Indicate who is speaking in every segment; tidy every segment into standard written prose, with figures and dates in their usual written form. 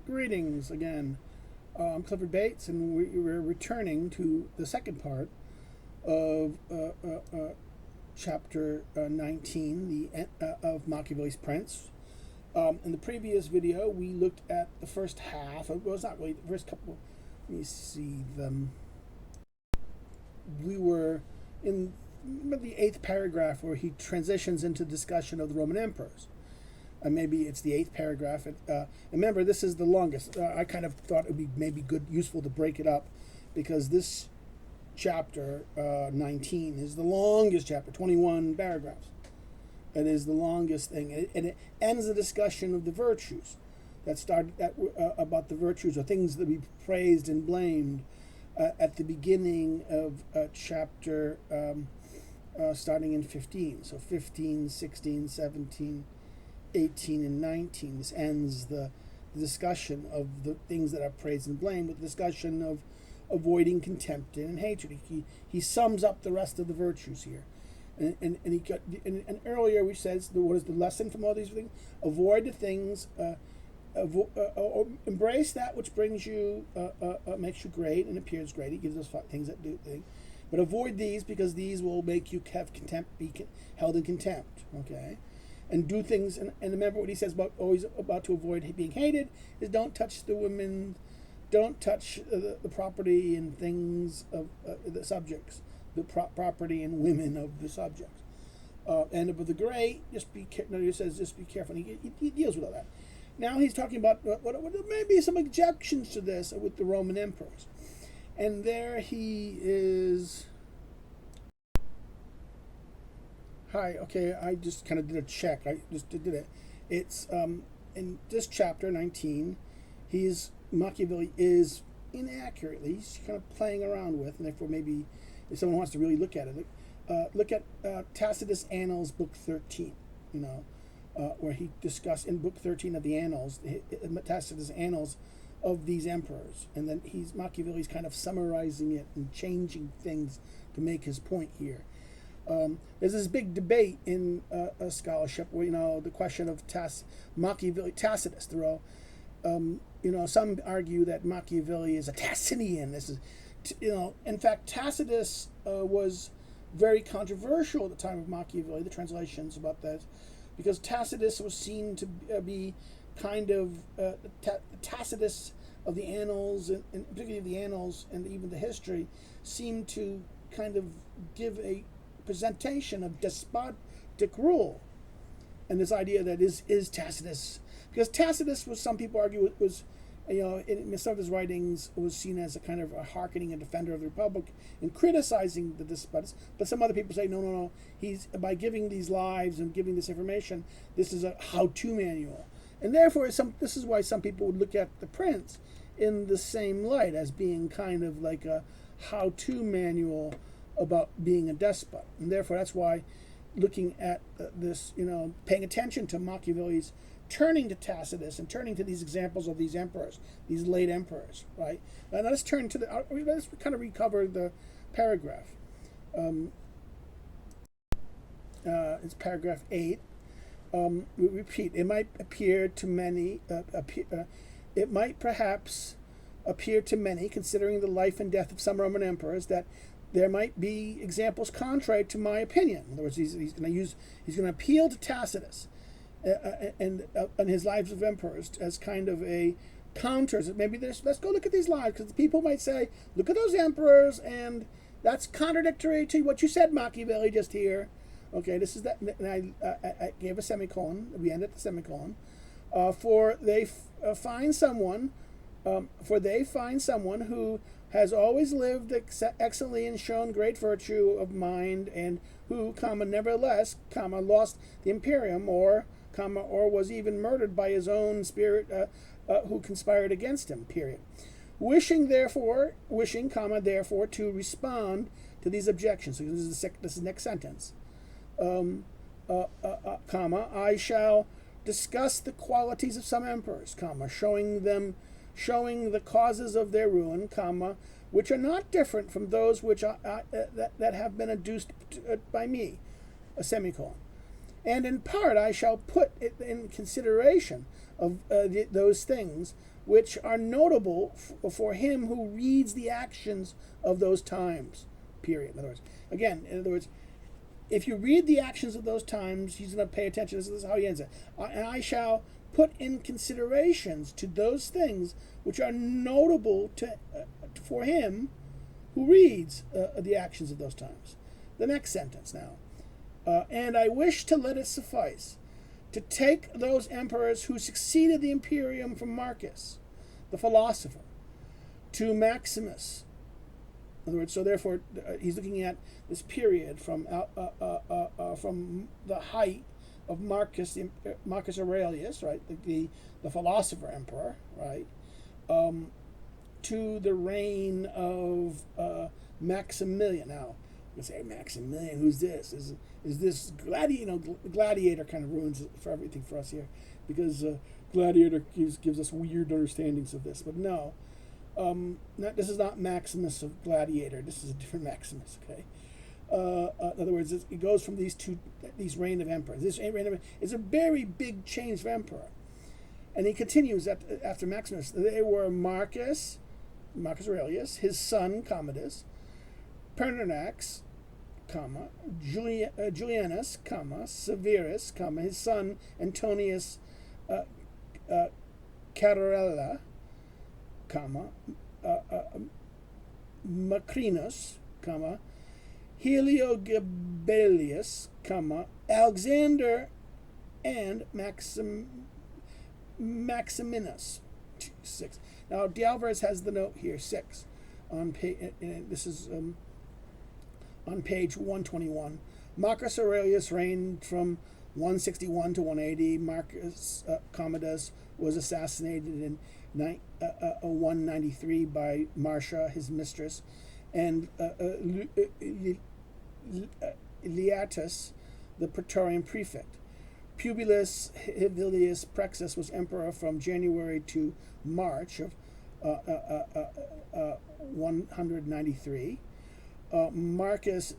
Speaker 1: Greetings again. I'm Clifford Bates, and we're returning to the second part of chapter 19 of Machiavelli's Prince. In the previous video, we looked at the first half. Well, it's not really the first couple. Let me see them. We were in the 8th paragraph where he transitions into discussion of the Roman emperors. Maybe it's the 8th paragraph. Remember, this is the longest. I kind of thought it would be maybe useful to break it up, because this chapter 19 is the longest chapter, 21 paragraphs. It is the longest thing, and it ends the discussion of the virtues that started about the virtues or things that we praised and blamed at the beginning of chapter starting in 15. So 15, 16, 17. 18 and 19. This ends the discussion of the things that are praised and blamed with the discussion of avoiding contempt and hatred. He sums up the rest of the virtues here. And earlier we said, what is the lesson from all these things? Avoid the things, embrace that which brings you, makes you great and appears great. He gives us 5 things that do things. But avoid these, because these will make you have contempt, be held in contempt. Okay? And do things, and remember what he says about always about to avoid being hated is don't touch the women, don't touch the property and things of the subjects, the property and women of the subjects. And of the great, just be careful. No, he says just be careful. He deals with all that. Now he's talking about what may be some objections to this with the Roman emperors, and there he is. Hi, okay, I just kind of did a check. I just did it. It's in this chapter 19, Machiavelli is inaccurately, he's kind of playing around with, and therefore maybe if someone wants to really look at it, look at Tacitus Annales, book 13, where he discussed in book 13 of the Annals, Tacitus Annals of these emperors, and then Machiavelli's kind of summarizing it and changing things to make his point here. There's this big debate in scholarship where, the question of Machiavelli, Tacitus. Some argue that Machiavelli is a Tacitian. This is, in fact, Tacitus was very controversial at the time of Machiavelli, the translations about that, because Tacitus was seen to be kind of Tacitus of the Annals, and particularly of the Annals and even the history, seemed to kind of give a presentation of despotic rule, and this idea that is Tacitus, because Tacitus was, some people argue, was in some of his writings was seen as a kind of a hearkening and defender of the Republic and criticizing the despots, but some other people say no, he's, by giving these lives and giving this information, this is a how-to manual, and therefore this is why some people would look at the Prince in the same light as being kind of like a how-to manual about being a despot. And therefore that's why looking at this, paying attention to Machiavelli's turning to Tacitus and turning to these examples of these emperors, these late emperors, right? Now let's turn to let's kind of recover the paragraph. It's paragraph 8. We repeat, it might appear to many, it might perhaps appear to many, considering the life and death of some Roman emperors, that there might be examples contrary to my opinion. In other words, he's going to appeal to Tacitus and his lives of emperors as kind of a counter. Maybe let's go look at these lives, because people might say, look at those emperors, and that's contradictory to what you said, Machiavelli, just here. Okay, this is that. And I gave a semicolon. We end at the semicolon. For they find someone who has always lived excellently and shown great virtue of mind, and who, nevertheless, lost the imperium, or was even murdered by his own spirit, who conspired against him. Period. Wishing, therefore, to respond to these objections. So this is the next sentence. I shall discuss the qualities of some emperors, showing the causes of their ruin, which are not different from those which that have been adduced by me, a semicolon. And in part I shall put it in consideration of those things which are notable for him who reads the actions of those times, period. In other words, if you read the actions of those times, he's going to pay attention. This is how he ends it. And I shall put in considerations to those things which are notable for him who reads the actions of those times. The next sentence now. And I wish to let it suffice to take those emperors who succeeded the imperium from Marcus, the philosopher, to Maximus. In other words, so therefore, he's looking at this period from the height of Marcus Aurelius, right, the philosopher emperor, right, to the reign of Maximilian. Now, you say Maximilian, who's this? Is this Gladiator kind of ruins it for everything for us here, because Gladiator gives us weird understandings of this, but no. This is not Maximus of Gladiator. This is a different Maximus. Okay. In other words, it goes from these reign of emperors. This reign of is a very big change for emperor, and he continues after Maximus. They were Marcus Aurelius, his son Commodus, Pertinax, Julianus, Severus, his son Antonius Carella, Macrinus, Heliogabalus, Alexander, and Maximinus. 6. Now, D'Alvarez has the note here, 6. This is on page 121. Marcus Aurelius reigned from 161 to 180. Marcus Commodus was assassinated in 193 by Marcia, his mistress, and Leatus, the Praetorian prefect. Publius Hevilius Praxis was emperor from January to March of 193. Marcus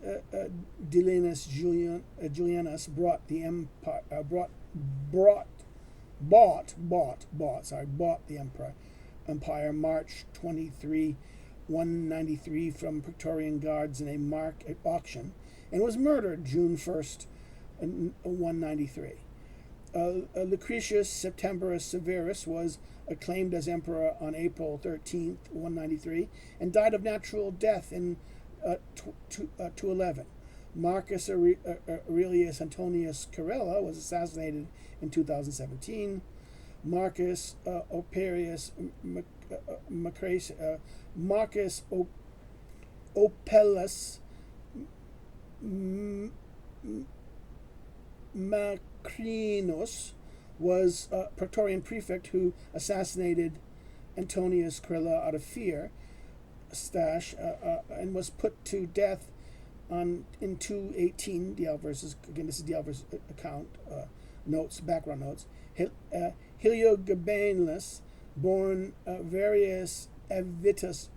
Speaker 1: Delinus Julianus bought the empire March 23, 193 from Praetorian guards in a auction, and was murdered June 1st, 193. Lucretius Septemberus Severus was acclaimed as emperor on April 13th, 193, and died of natural death in 211. Marcus Aurelius Antonius Carella was assassinated in 2017. Marcus Operius Marcus Opellus Macrinus was a Praetorian prefect who assassinated Antonius Carella out of fear, and was put to death in 218. D'Alvarez, again, this is D'Alvarez's account, background notes. Heliogabalus, born Varius Avitus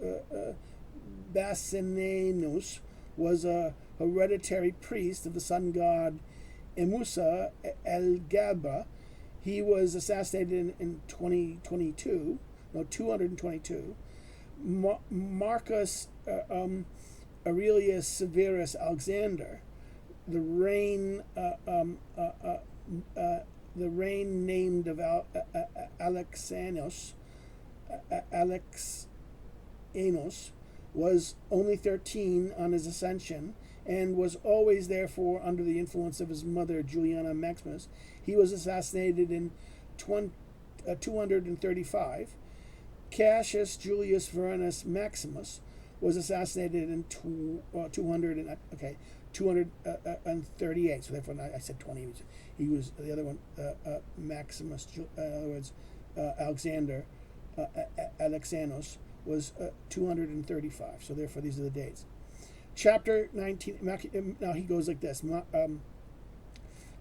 Speaker 1: Bassianus, was a hereditary priest of the sun god Emusa El Gabra. He was assassinated in 222. Marcus Aurelius Severus Alexander, the reign named of Alexanos, was only 13 on his ascension, and was always therefore under the influence of his mother Juliana Maximus. He was assassinated in 235. Cassius Julius Verus Maximus was assassinated in 238. So therefore, I said 20. He was the other one, Maximus. In other words, Alexander Alexanos was 235. So therefore, these are the dates. Chapter 19. Now he goes like this. I'm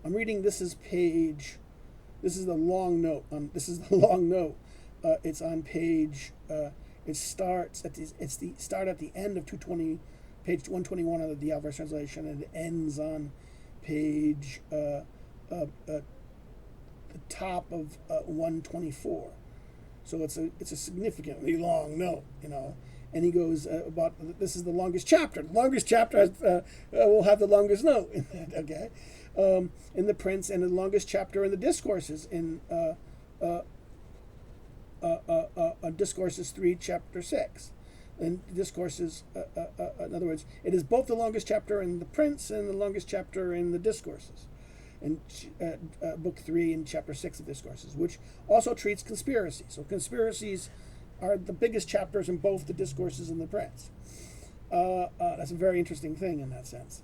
Speaker 1: reading. This is the long note. It's on page. It starts at the start at the end of 220, page 121 of the D'Alvarez translation, and it ends on page the top of 124. So it's a significantly long note, And he goes about this is the longest chapter. The longest chapter will have the longest note in that, okay? In the Prince, and the longest chapter in the Discourses in Discourses 3, chapter 6. And Discourses, in other words, it is both the longest chapter in the Prince and the longest chapter in the Discourses. In Book 3 and Chapter 6 of Discourses, which also treats conspiracy. So conspiracies are the biggest chapters in both the Discourses and the Prince. That's a very interesting thing in that sense.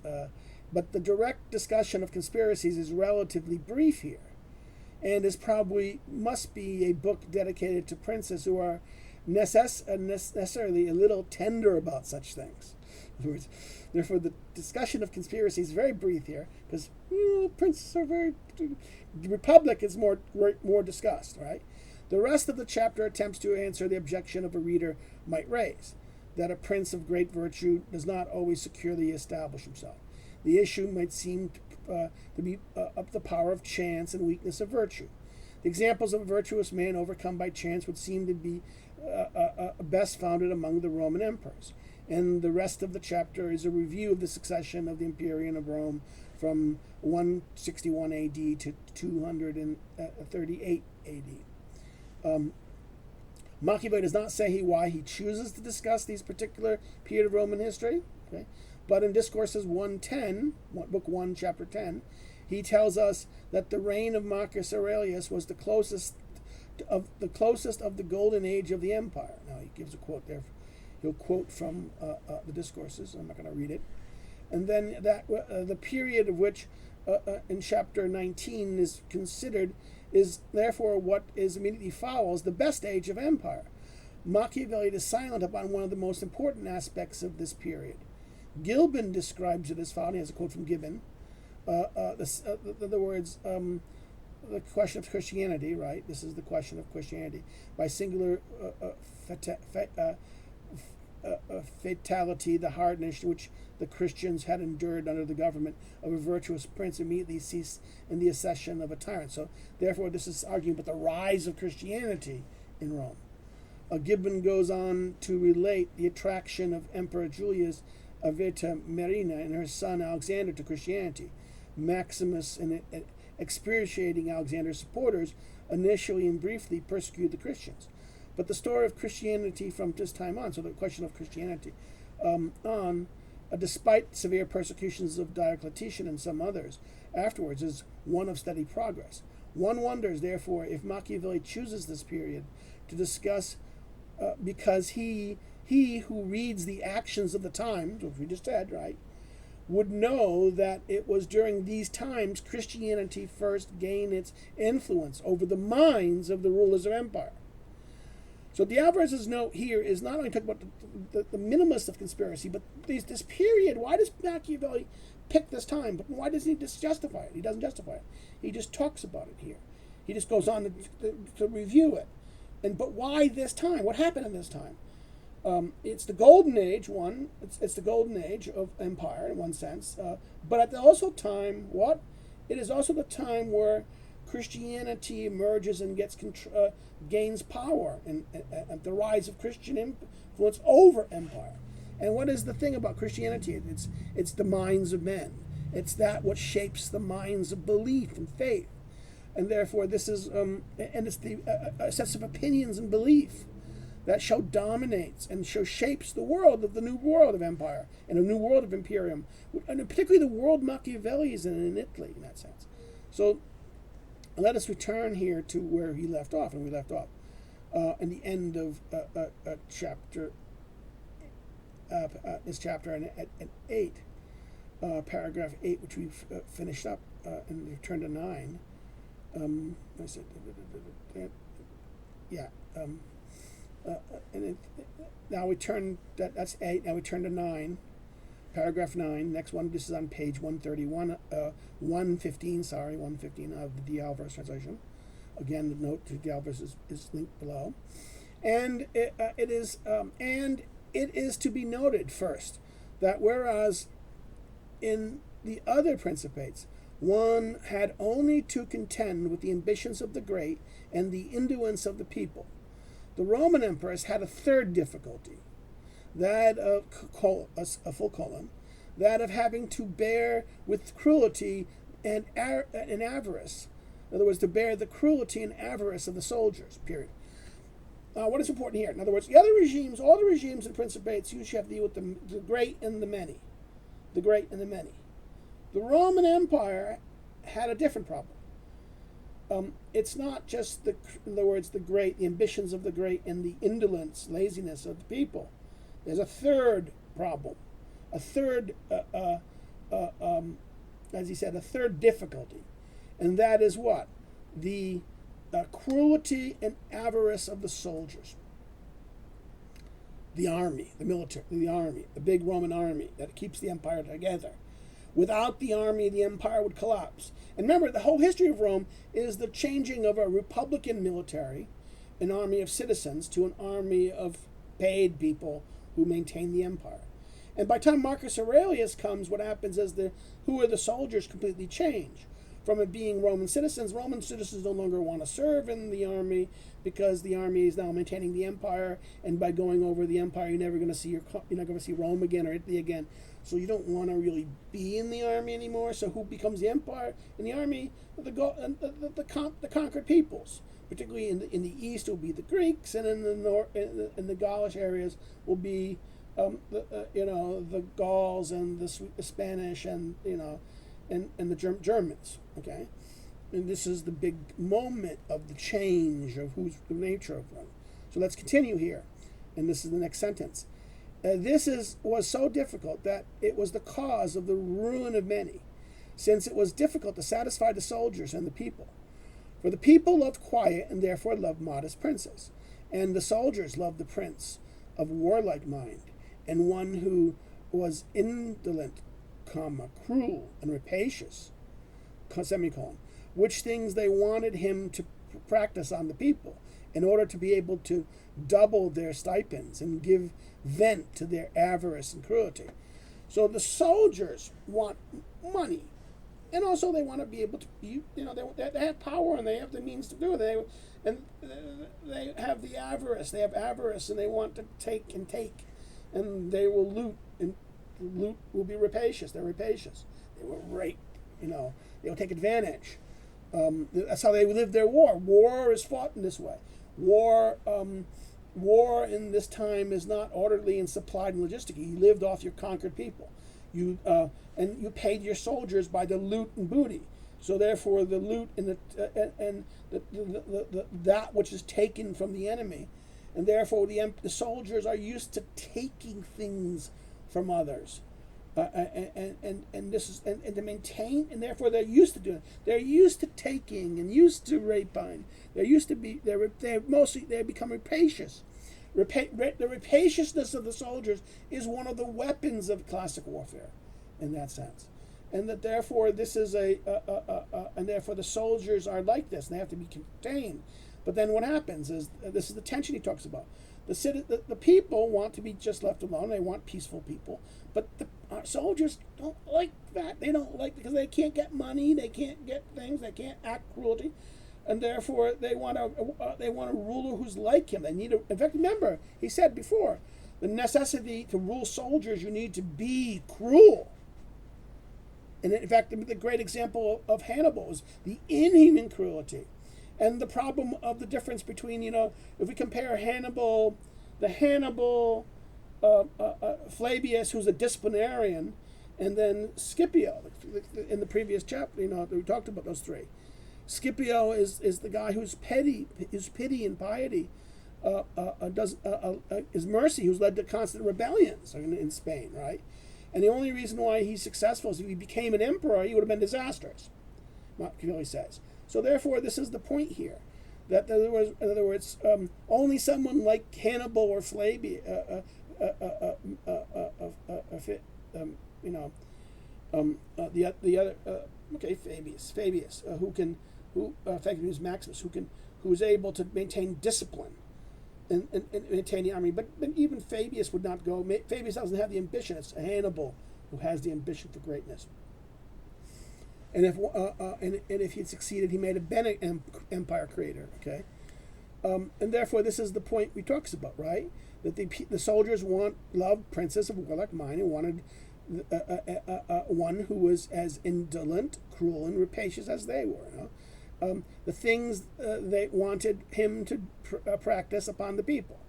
Speaker 1: But the direct discussion of conspiracies is relatively brief here, and must be a book dedicated to princes who are necessarily a little tender about such things. In other words, therefore, the discussion of conspiracy is very brief here, because princes are the Republic is more discussed, right? The rest of the chapter attempts to answer the objection of a reader might raise, that a prince of great virtue does not always securely establish himself. The issue might seem to be up the power of chance and weakness of virtue. The examples of a virtuous man overcome by chance would seem to be best founded among the Roman emperors. And the rest of the chapter is a review of the succession of the Imperium of Rome from 161 AD to 238 AD. Machiavelli does not say why he chooses to discuss these particular period of Roman history, okay? But in Discourses 110, Book 1, Chapter 10, he tells us that the reign of Marcus Aurelius was the closest of the golden age of the empire. Now he gives a quote there. He'll quote from the Discourses. I'm not going to read it. And then that the period of which in chapter 19 is considered is therefore what is immediately follows the best age of empire. Machiavelli is silent upon one of the most important aspects of this period. Gibbon describes it as following. He has a quote from Gibbon. In other words, the question of Christianity, right? This is the question of Christianity by singular fatality, the hardness which the Christians had endured under the government of a virtuous prince immediately ceased in the accession of a tyrant. So, therefore, this is arguing about the rise of Christianity in Rome. Gibbon goes on to relate the attraction of Emperor Julius Vita Marina and her son Alexander to Christianity. Maximus and experientiating Alexander's supporters initially and briefly persecuted the Christians. But the story of Christianity from this time on, so the question of Christianity, despite severe persecutions of Diocletian and some others afterwards, is one of steady progress. One wonders, therefore, if Machiavelli chooses this period to discuss, because he who reads the actions of the times, which we just said, right, would know that it was during these times Christianity first gained its influence over the minds of the rulers of empire. So the Alvarez's note here is not only talking about the minimalist of conspiracy, but this period. Why does Machiavelli pick this time? But why doesn't he just justify it? He doesn't justify it. He just talks about it here. He just goes on to review it. But why this time? What happened in this time? It's the golden age. It's the golden age of empire in one sense. But at the also time, what? It is also the time where Christianity emerges and gains power, and the rise of Christian influence over empire. And what is the thing about Christianity? It's the minds of men. It's that what shapes the minds of belief and faith, and therefore this is and it's the sets of opinions and belief that dominates and shapes the world of the new world of empire and a new world of imperium, and particularly the world Machiavelli is in Italy in that sense. So let us return here to where he left off, and we left off in the end of chapter. This chapter at 8, paragraph 8, which we've finished up, and return to 9. I said, yeah. Now we turn that's 8. Now we turn to 9, paragraph 9. Next one. This is on page 131, 115. Sorry, 115 of the Alvarez translation. Again, the note to the Alvarez is linked below, and it is to be noted first that whereas in the other principates one had only to contend with the ambitions of the great and the indolence of the people, The Roman emperors had a third difficulty, that of a full colon, that of having to bear with cruelty and avarice. In other words, to bear the cruelty and avarice of the soldiers, period. What is important here? In other words, the other regimes, all the regimes and principates usually have to deal with the great and the many. The great and the many. The Roman Empire had a different problem. It's not just in other words, the great, the ambitions of the great, and the indolence, laziness of the people. There's a third problem, a third, as he said, a third difficulty, and that is what? The cruelty and avarice of the soldiers. The army, the military, the big Roman army that keeps the empire together. Without the army, the empire would collapse. And remember, the whole history of Rome is the changing of a republican military, an army of citizens, to an army of paid people who maintain the empire. And by the time Marcus Aurelius comes, what happens is who are the soldiers completely change. From it being Roman citizens no longer want to serve in the army because the army is now maintaining the empire, and by going over the empire, you're not going to see Rome again or Italy again. So you don't want to really be in the army anymore. So who becomes the empire? In the army, the conquered peoples, particularly in the east, will be the Greeks, and in the north, in the Gaulish areas, will be the Gauls and the Spanish and the Germans. Okay, and this is the big moment of the change of who's the nature of them. So let's continue here, and this is the next sentence. Was so difficult that it was the cause of the ruin of many, since it was difficult to satisfy the soldiers and the people. For the people loved quiet and therefore loved modest princes, and the soldiers loved the prince of warlike mind, and one who was indolent, cruel, and rapacious, which things they wanted him to practice on the people, in order to be able to double their stipends and give vent to their avarice and cruelty. So the soldiers want money, and also they want to be able to, they have power and they have the means to do it. They have the avarice. They have avarice, and they want to take, and they will loot, and loot will be rapacious. They're rapacious. They will rape. They will take advantage. That's how they live their war. War is fought in this way. War in this time is not orderly and supplied and logistic. You lived off your conquered people. And you paid your soldiers by the loot and booty. So therefore, the loot and that which is taken from the enemy, and therefore the soldiers are used to taking things from others. And this is and to maintain, and therefore they're used to doing it. They're used to taking and used to rapine. They become rapacious. The rapaciousness of the soldiers is one of the weapons of classic warfare, in that sense, and that therefore this is and therefore the soldiers are like this, and they have to be contained. But then what happens is this is the tension he talks about. The people want to be just left alone. They want peaceful people, but the soldiers don't like that. They don't like, because they can't get money, they can't get things, they can't act cruelty, and therefore they want a ruler who's like him. In fact, remember he said before, the necessity to rule soldiers, you need to be cruel. And in fact, the great example of Hannibal is the inhuman cruelty. And the problem of the difference between, if we compare the Hannibal Flavius, who's a disciplinarian, and then Scipio, in the previous chapter, we talked about those three. Scipio is the guy who's petty, his pity and piety is mercy, who's led to constant rebellions in Spain, right? And the only reason why he's successful is if he became an emperor, he would have been disastrous, Machiavelli says. So therefore, this is the point here, that in other words, only someone like Hannibal or Flavius, Fabius, who effectively is Maximus, who is able to maintain discipline and maintain the army. But even Fabius would not go. Fabius doesn't have the ambition. It's Hannibal who has the ambition for greatness. And if he had succeeded, he made a better empire creator. Okay, And therefore, this is the point we talks about, right? That the soldiers loved princes of warlike mind and wanted one who was as indolent, cruel, and rapacious as they were. You know? The things they wanted him to practice upon the people,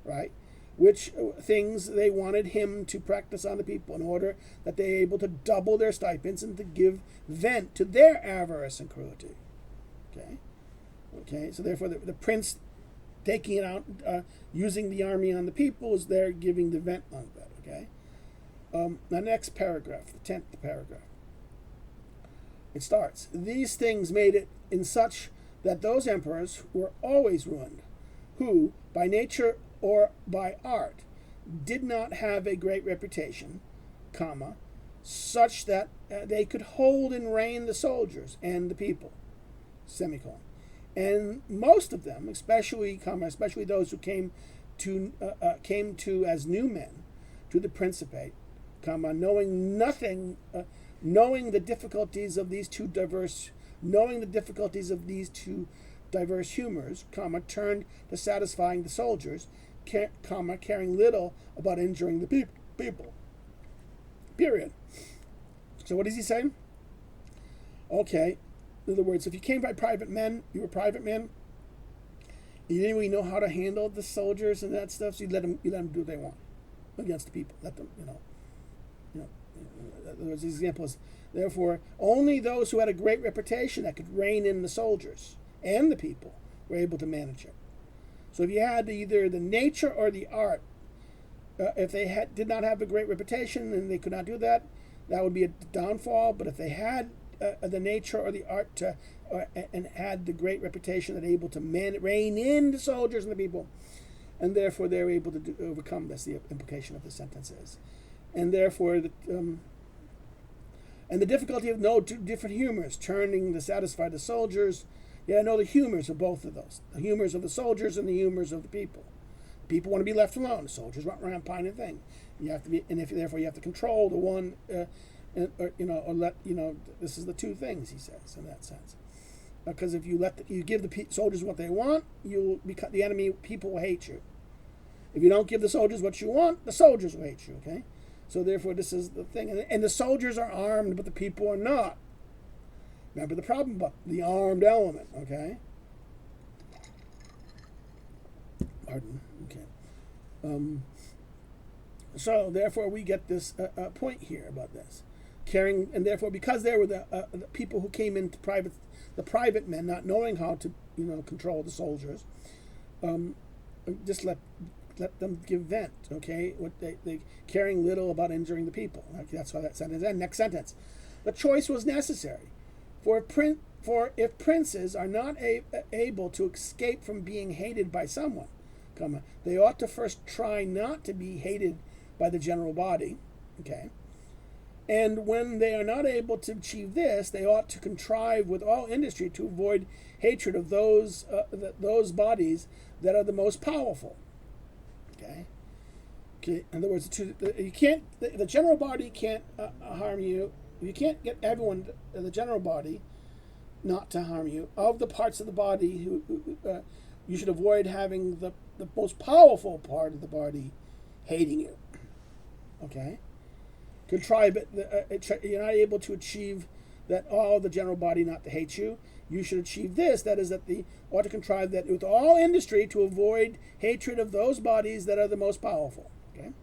Speaker 1: right? Which things they wanted him to practice on the people in order that they are able to double their stipends and to give vent to their avarice and cruelty. Okay. So therefore, the prince taking it out, using the army on the people, is there giving the vent on that. Okay. The next paragraph, the 10th paragraph. It starts, these things made it in such that those emperors were always ruined, who, by nature or by art, did not have a great reputation, comma, such that they could hold in rein the soldiers and the people, semicolon. And most of them, especially those who came to as new men to the principate, comma, knowing the difficulties of these two diverse humors, comma, turned to satisfying the soldiers, caring little about injuring the people. Period. So what is he saying? Okay, in other words, if you came by private men, you were private men. You didn't really know how to handle the soldiers and that stuff, so you let them do what they want against the people. Let them, the example is, therefore, only those who had a great reputation that could rein in the soldiers and the people were able to manage it. So if you had either the nature or the art, if they did not have a great reputation and they could not do that, that would be a downfall. But if they had the nature or the art and had the great reputation that able to rein in the soldiers and the people, and therefore they were able to overcome. That's the implication of the sentence is. And therefore, and the difficulty of no two different humors, turning to satisfy the soldiers. Yeah, know the humors of both of those. The humors of the soldiers and the humors of the people. People want to be left alone. The soldiers run around pining thing. You have to be, and therefore you have to control the one, this is the two things he says in that sense. Because if you you give the soldiers what they want, the enemy people will hate you. If you don't give the soldiers what you want, the soldiers will hate you. Okay, so therefore this is the thing, and the soldiers are armed, but the people are not. Remember the problem about the armed element, okay? Pardon, okay. So therefore we get this point here about this. And therefore because there were the people who came into the private men not knowing how to, control the soldiers, just let them give vent, okay? What they caring little about injuring the people. Okay, that's how that sentence ends. Next sentence. The choice was necessary. For if princes are not able to escape from being hated by someone, they ought to first try not to be hated by the general body, okay? And when they are not able to achieve this, they ought to contrive with all industry to avoid hatred of those bodies that are the most powerful, okay? Okay. In other words, the general body can't harm you. You can't get everyone in the general body not to harm you. Of the parts of the body, you should avoid having the most powerful part of the body hating you. Okay? Contrive it. You're not able to achieve that all the general body not to hate you. You should achieve this. That is, that the ought to contrive that with all industry to avoid hatred of those bodies that are the most powerful. Okay?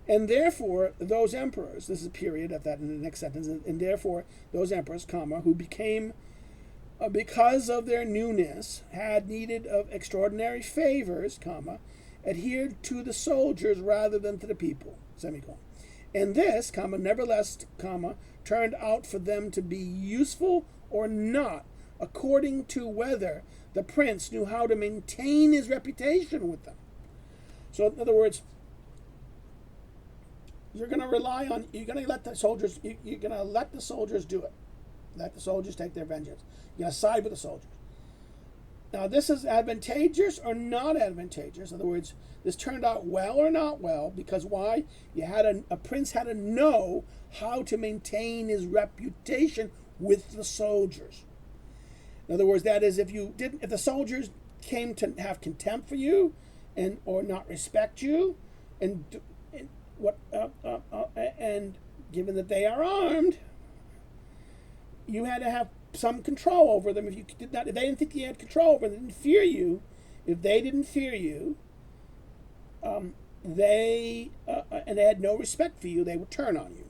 Speaker 1: And therefore, those emperors, this is a period at that in the next sentence, and therefore, those emperors, who became, because of their newness, had needed of extraordinary favors, adhered to the soldiers rather than to the people, semicolon. And this, nevertheless, turned out for them to be useful or not, according to whether the prince knew how to maintain his reputation with them. So, in other words, you're going to let the soldiers do it. Let the soldiers take their vengeance. You're going to side with the soldiers. Now, this is advantageous or not advantageous. In other words, this turned out well or not well, because why? You had a prince had to know how to maintain his reputation with the soldiers. In other words, that is, if the soldiers came to have contempt for you, and or not respect you, and and given that they are armed, you had to have some control over them. If you did not, if they didn't think you had control over them, they didn't fear you. If they didn't fear you, and they had no respect for you, they would turn on you.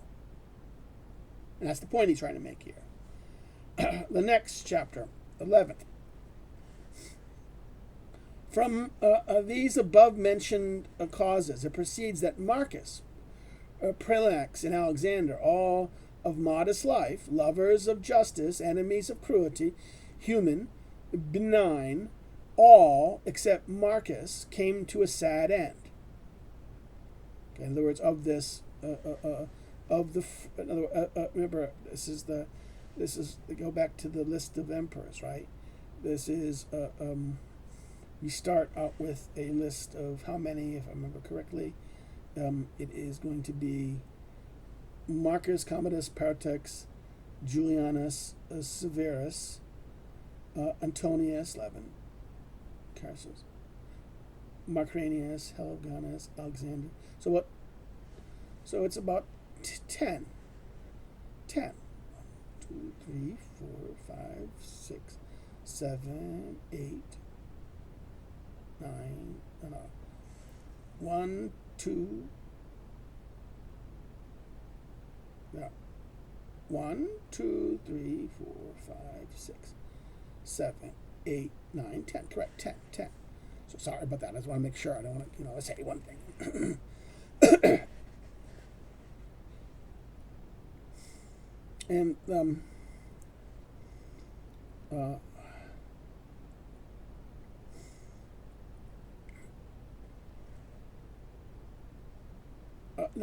Speaker 1: And that's the point he's trying to make here. The next chapter, 11th. From these above-mentioned causes, it proceeds that Marcus, Prelax, and Alexander, all of modest life, lovers of justice, enemies of cruelty, human, benign, all except Marcus came to a sad end. Okay, in other words, of this, remember, this is go back to the list of emperors, right? This is we start out with a list of how many, if I remember correctly. It is going to be Marcus, Commodus, Pertix, Julianus, Severus, Antonius, 11, Carsus, Marcranius, Helganus, Alexander. So what? So it's about 10. 10. 1, 2, 3, 4, 5, 6, 7, 8, 9, no. 1, 2, no. 1, 2, 3, 4, 5, 6, 7, 8, 9, 10. Correct, 10, 10. So sorry about that. I just want to make sure I don't want to, say one thing. And in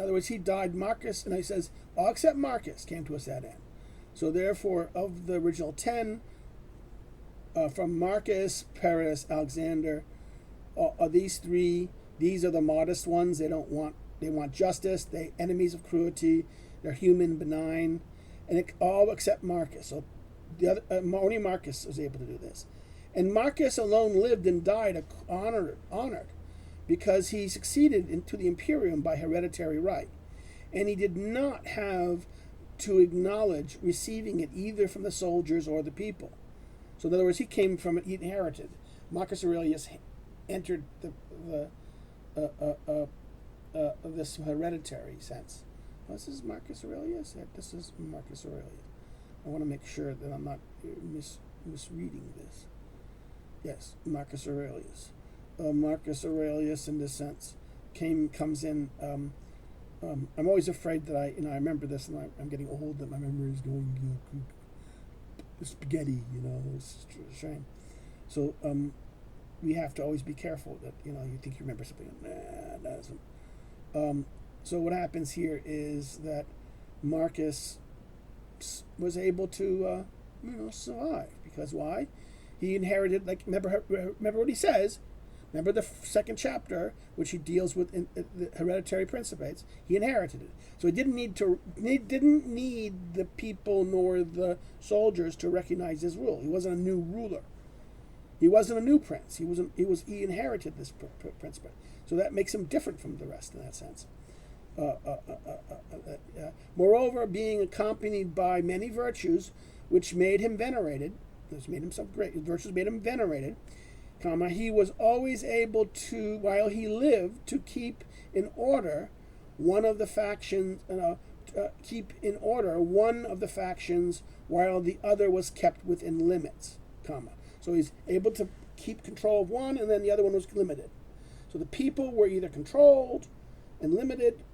Speaker 1: other words, he died. Marcus, and he says, all except Marcus came to a sad end. So therefore, of the original 10, from Marcus, Paris, Alexander, these three, these are the modest ones. They want justice. They enemies of cruelty. They're human, benign, and all except Marcus. So the other, only Marcus was able to do this, and Marcus alone lived and died honored, because he succeeded into the imperium by hereditary right, and he did not have to acknowledge receiving it either from the soldiers or the people. So in other words, he came from it, he inherited. Marcus Aurelius entered this hereditary sense. Oh, this is Marcus Aurelius? Yeah, this is Marcus Aurelius. I want to make sure that I'm not misreading this. Yes, Marcus Aurelius. Marcus Aurelius, in this sense, comes in. I'm always afraid that I remember this, and I'm getting old, that my memory is going spaghetti. It's a shame. So we have to always be careful that you think you remember something. Nah, it doesn't. So what happens here is that Marcus was able to survive, because why? He inherited, remember what he says. Remember the second chapter, which he deals with in the hereditary principates. He inherited it, so he didn't need the people nor the soldiers to recognize his rule. He wasn't a new ruler. He wasn't a new prince. He inherited this principate, so that makes him different from the rest in that sense. Moreover, being accompanied by many virtues, which made him venerated, virtues made him venerated. He was always able to, while he lived, to keep in order one of the factions, while the other was kept within limits, So he's able to keep control of one, and then the other one was limited. So the people were either controlled and limited,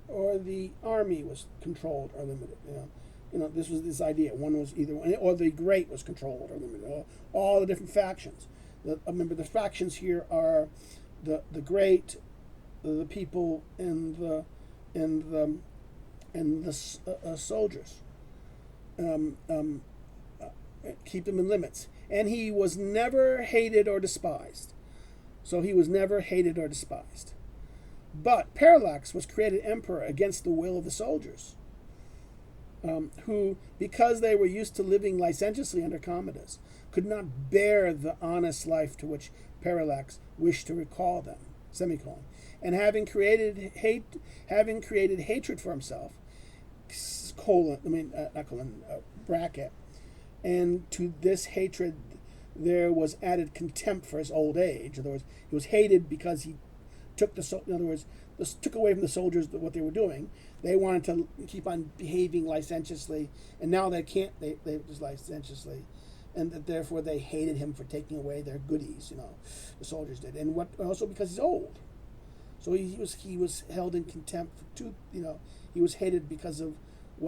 Speaker 1: or the army was controlled or limited. This was this idea. One was either one, or the great was controlled or limited. All the different factions. Remember, the factions here are the great, the people, and the soldiers. Keep them in limits. And he was never hated or despised. So he was never hated or despised. But Parallax was created emperor against the will of the soldiers, who, because they were used to living licentiously under Commodus, could not bear the honest life to which Parallax wished to recall them, semicolon. And having created hatred for himself, bracket, and to this hatred there was added contempt for his old age. In other words, he was hated because he took took away from the soldiers what they were doing. They wanted to keep on behaving licentiously, and now they can't. They just licentiously, and that therefore they hated him for taking away their goodies. The soldiers did, and also because he's old. So he was held in contempt for he was hated because of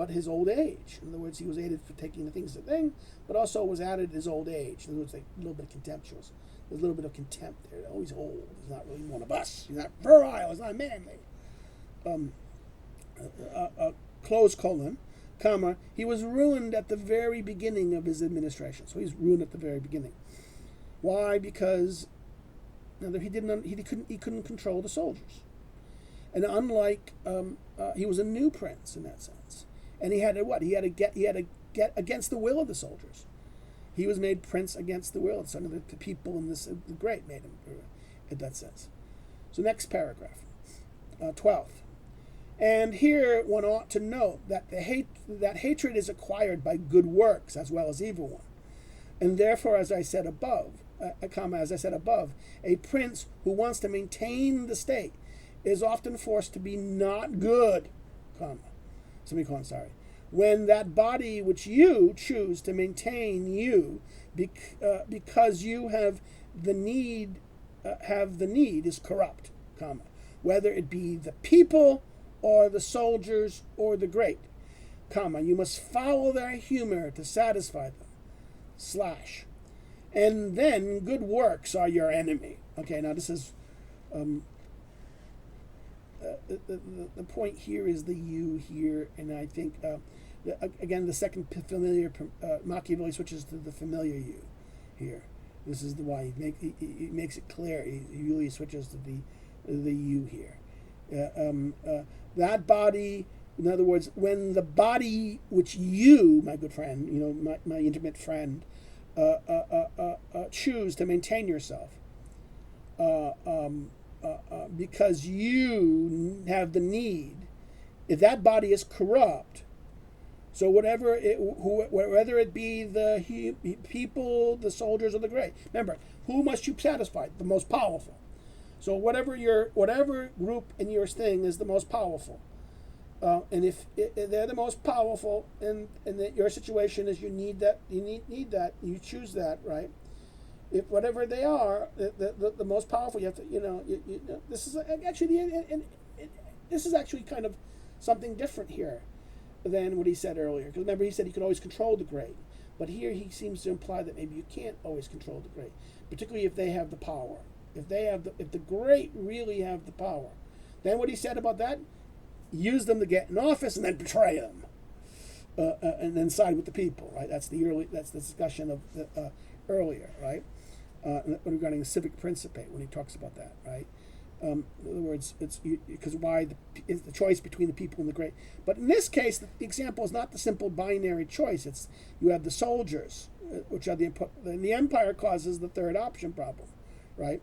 Speaker 1: his old age. In other words, he was hated for taking the things but also was added his old age. In other words, like a little bit contemptuous. There's a little bit of contempt there. Oh, he's old. He's not really one of us. He's not virile. He's not manly. Close colon, comma. He was ruined at the very beginning of his administration. So he's ruined at the very beginning. Why? Because he couldn't control the soldiers, and unlike he was a new prince in that sense, and he had to get against the will of the soldiers. He was made prince against the will of some of the people in the great made him in that sense. So next paragraph, 12th. And here one ought to note that that hatred is acquired by good works as well as evil one, and therefore, as I said above, a prince who wants to maintain the state is often forced to be not good, semicolon, sorry, when that body which you choose to maintain because you have the need is corrupt, whether it be the people or the soldiers or the great, you must follow their humor to satisfy them, / and then good works are your enemy. Okay, now this is the point here is the you here, and I think again the second familiar Machiavelli switches to the familiar you here. This is the why he makes it clear. He really switches to the you here. That body, in other words, when the body which you, my good friend, my intimate friend, choose to maintain yourself because you have the need, if that body is corrupt, so whatever whether it be the people, the soldiers, or the great, remember, who must you satisfy? The most powerful. So whatever group in your thing is the most powerful, and if they're the most powerful, and that your situation is you need that, you choose that, right? If whatever they are, the most powerful, you have to, this is actually kind of something different here than what he said earlier. Because remember, he said he could always control the great, but here he seems to imply that maybe you can't always control the great, particularly if they have the power. If the great really have the power, then what he said about that, use them to get in office and then betray them, and then side with the people, right? That's the discussion of earlier, right? Regarding the civic principate when he talks about that, right? In other words, it's because it's the choice between the people and the great. But in this case, the example is not the simple binary choice. It's you have the soldiers, which are the empire causes the third option problem, right?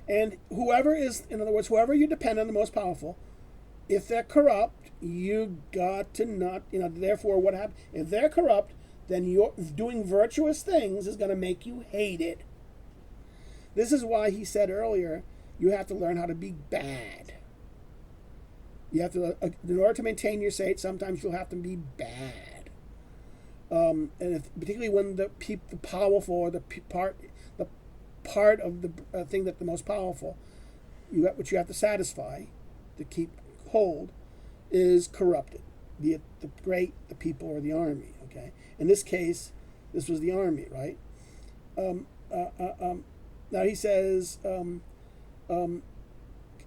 Speaker 1: And whoever you depend on, the most powerful, if they're corrupt, you got to not, therefore what happens? If they're corrupt, then you're doing virtuous things is going to make you hated. This is why he said earlier, you have to learn how to be bad. You have to, in order to maintain your state, sometimes you'll have to be bad. And particularly when the powerful, or the part of the thing that the most powerful, which you have to satisfy, to keep hold, is corrupted. Be it the great, the people, or the army. Okay. In this case, this was the army, right? Now he says,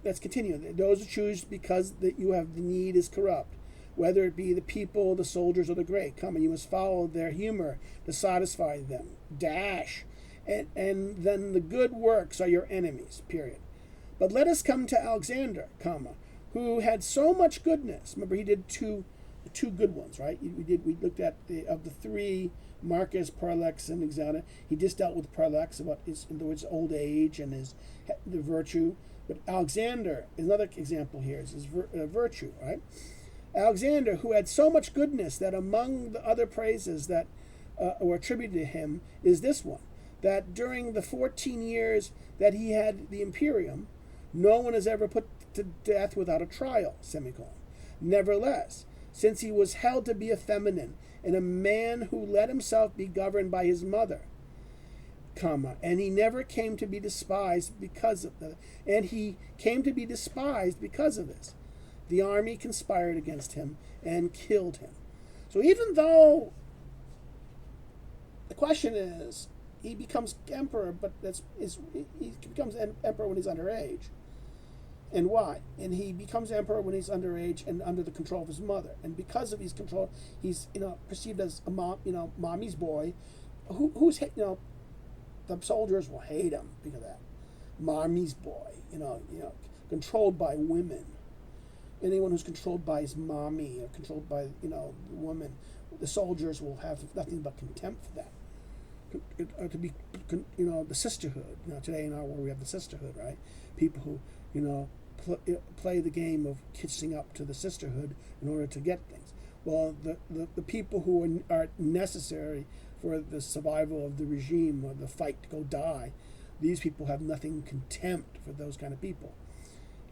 Speaker 1: let's continue. Those who choose because that you have the need is corrupt, whether it be the people, the soldiers, or the great. You must follow their humor to satisfy them. And then the good works are your enemies, period. But let us come to Alexander, who had so much goodness. Remember, he did two two good ones, right? We looked at of the three, Marcus, Parallax, and Exana. He just dealt with Parallax about his, in other words, old age and the virtue. But Alexander is another example here. Is his virtue, right? Alexander, who had so much goodness that among the other praises that were attributed to him is this one, that during the 14 years that he had the imperium, no one is ever put to death without a trial, semicolon. Nevertheless, since he was held to be effeminate and a man who let himself be governed by his mother, comma, and he never came to be despised because of that, and he came to be despised because of this. The army conspired against him and killed him. So even though the question is, he becomes emperor, but he becomes emperor when he's underage. And why? And he becomes emperor when he's underage and under the control of his mother. And because of his control, he's perceived as a mommy's boy. Who's the soldiers will hate him because of that. Mommy's boy, controlled by women. Anyone who's controlled by his mommy or controlled by the woman, the soldiers will have nothing but contempt for that. To be the sisterhood. Today in our world we have the sisterhood, right? People who play the game of kissing up to the sisterhood in order to get things. Well, the people who are necessary for the survival of the regime or the fight to go die, these people have nothing contempt for those kind of people.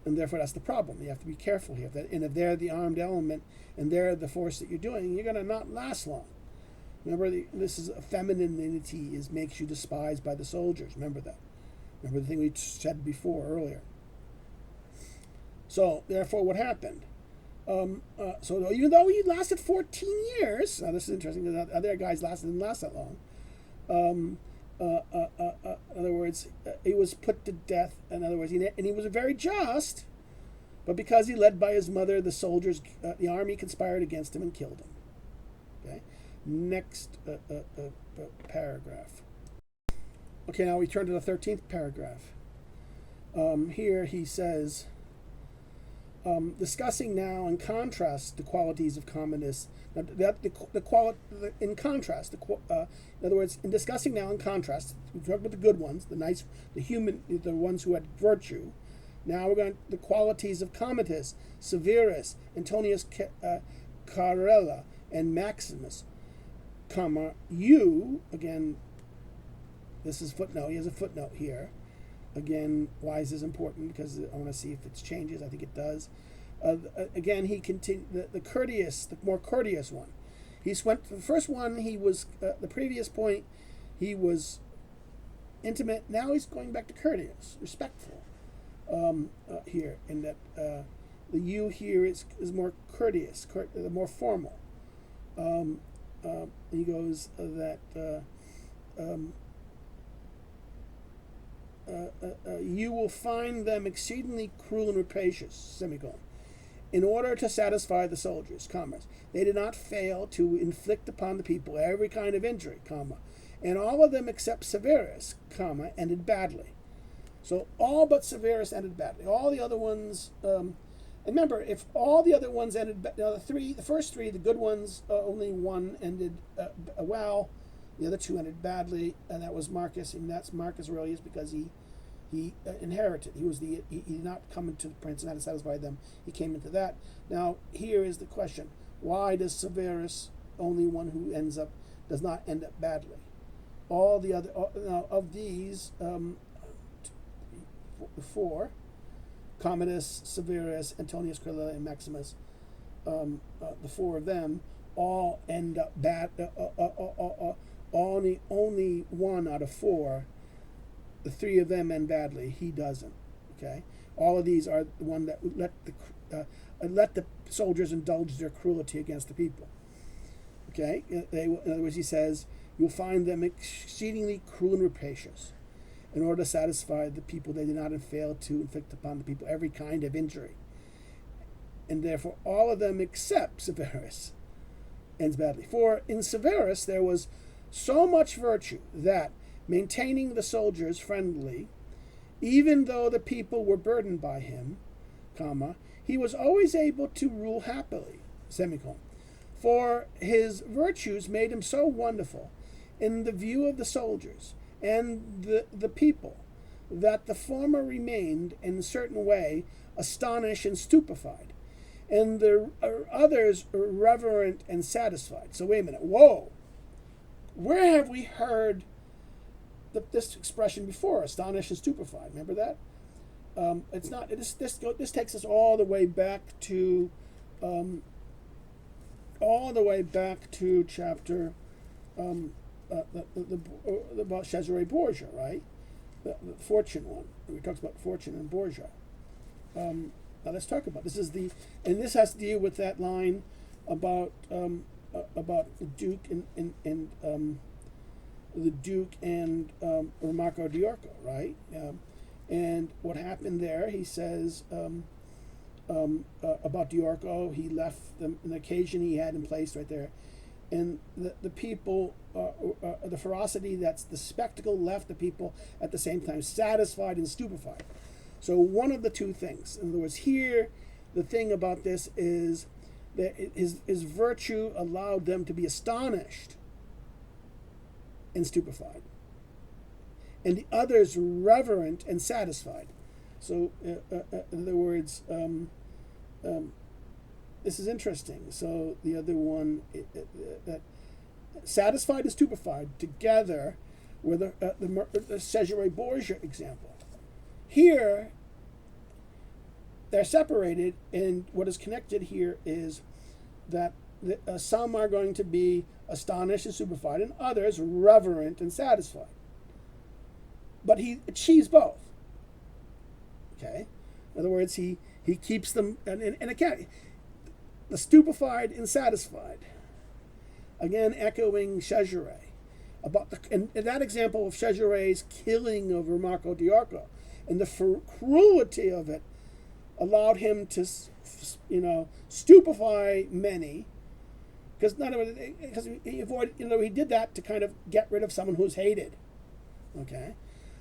Speaker 1: And therefore that's the problem. You have to be careful here. And if they're the armed element and they're the force that you're doing, you're going to not last long. Remember, this is femininity makes you despised by the soldiers. Remember that. Remember the thing we said before earlier. So therefore, what happened? So even though he lasted 14 years, now this is interesting because other guys didn't last that long. In other words, he was put to death. In other words, he was very just, but because he led by his mother, the soldiers, the army conspired against him and killed him. Okay. Next paragraph. Okay, now we turn to the 13th paragraph. Here he says, discussing now in contrast the qualities of commonness. Now, in contrast, in other words, in discussing now in contrast, we talked about the good ones, the nice, the human, the ones who had virtue. Now we're going to the qualities of Commodus, Severus, Antonius Carella, and Maximus. Comma, you, again, this is footnote, he has a footnote here. Again, why is this important? Because I want to see if it changes. I think it does. Again, he continued, the courteous, the more courteous one. The first one, he was, the previous point, he was intimate. Now he's going back to courteous, respectful. Here, in that the you here is more courteous, more formal. He goes that you will find them exceedingly cruel and rapacious, semicolon, in order to satisfy the soldiers, commas. They did not fail to inflict upon the people every kind of injury, comma, and all of them except Severus, comma, ended badly. So all but Severus ended badly. All the other ones, and remember, if all the other ones ended, the first three, the good ones, only one ended well, the other two ended badly, and that was Marcus, and that's Marcus Aurelius because he inherited. He did not come into the prince and had to satisfy them. He came into that. Now here is the question: why does Severus, only one who does not end up badly? All the other of these four, Commodus, Severus, Antonius Carella, and Maximus, the four of them all end up bad. Only one out of four, the three of them end badly. He doesn't. Okay, all of these are the one that let the soldiers indulge their cruelty against the people. Okay, in other words, he says you'll find them exceedingly cruel and rapacious. In order to satisfy the people, they did not fail to inflict upon the people every kind of injury. And therefore, all of them except Severus ends badly. For in Severus there was so much virtue that, maintaining the soldiers friendly, even though the people were burdened by him, comma, he was always able to rule happily, semicolon. For his virtues made him so wonderful in the view of the soldiers and the people, that the former remained in a certain way astonished and stupefied, and the others reverent and satisfied. So wait a minute, whoa, where have we heard this expression before? Astonished and stupefied. Remember that? It's not. This takes us all the way back to chapter about Cesare Borgia, right? The fortune one. We talked about fortune and Borgia. Now let's talk about this. And this has to deal with that line about the Duke and Marco Diorco, right? And what happened there? He says about Diorco, he left an occasion he had in place right there, and the people, the ferocity, that's the spectacle, left the people at the same time satisfied and stupefied. So one of the two things. In other words, here the thing about this is that his virtue allowed them to be astonished and stupefied, and the others reverent and satisfied. So in other words, this is interesting. So the other one, satisfied and stupefied together with the Cesare Borgia example. Here, they're separated, and what is connected here is that some are going to be astonished and stupefied, and others reverent and satisfied. But he achieves both. Okay? In other words, he keeps them, and again, the stupefied and satisfied. Again, echoing Cesare. And that example of Cesare's killing of Marco Diorco, and the cruelty of it allowed him to, stupefy many, because he avoided, he did that to kind of get rid of someone who's hated. Okay,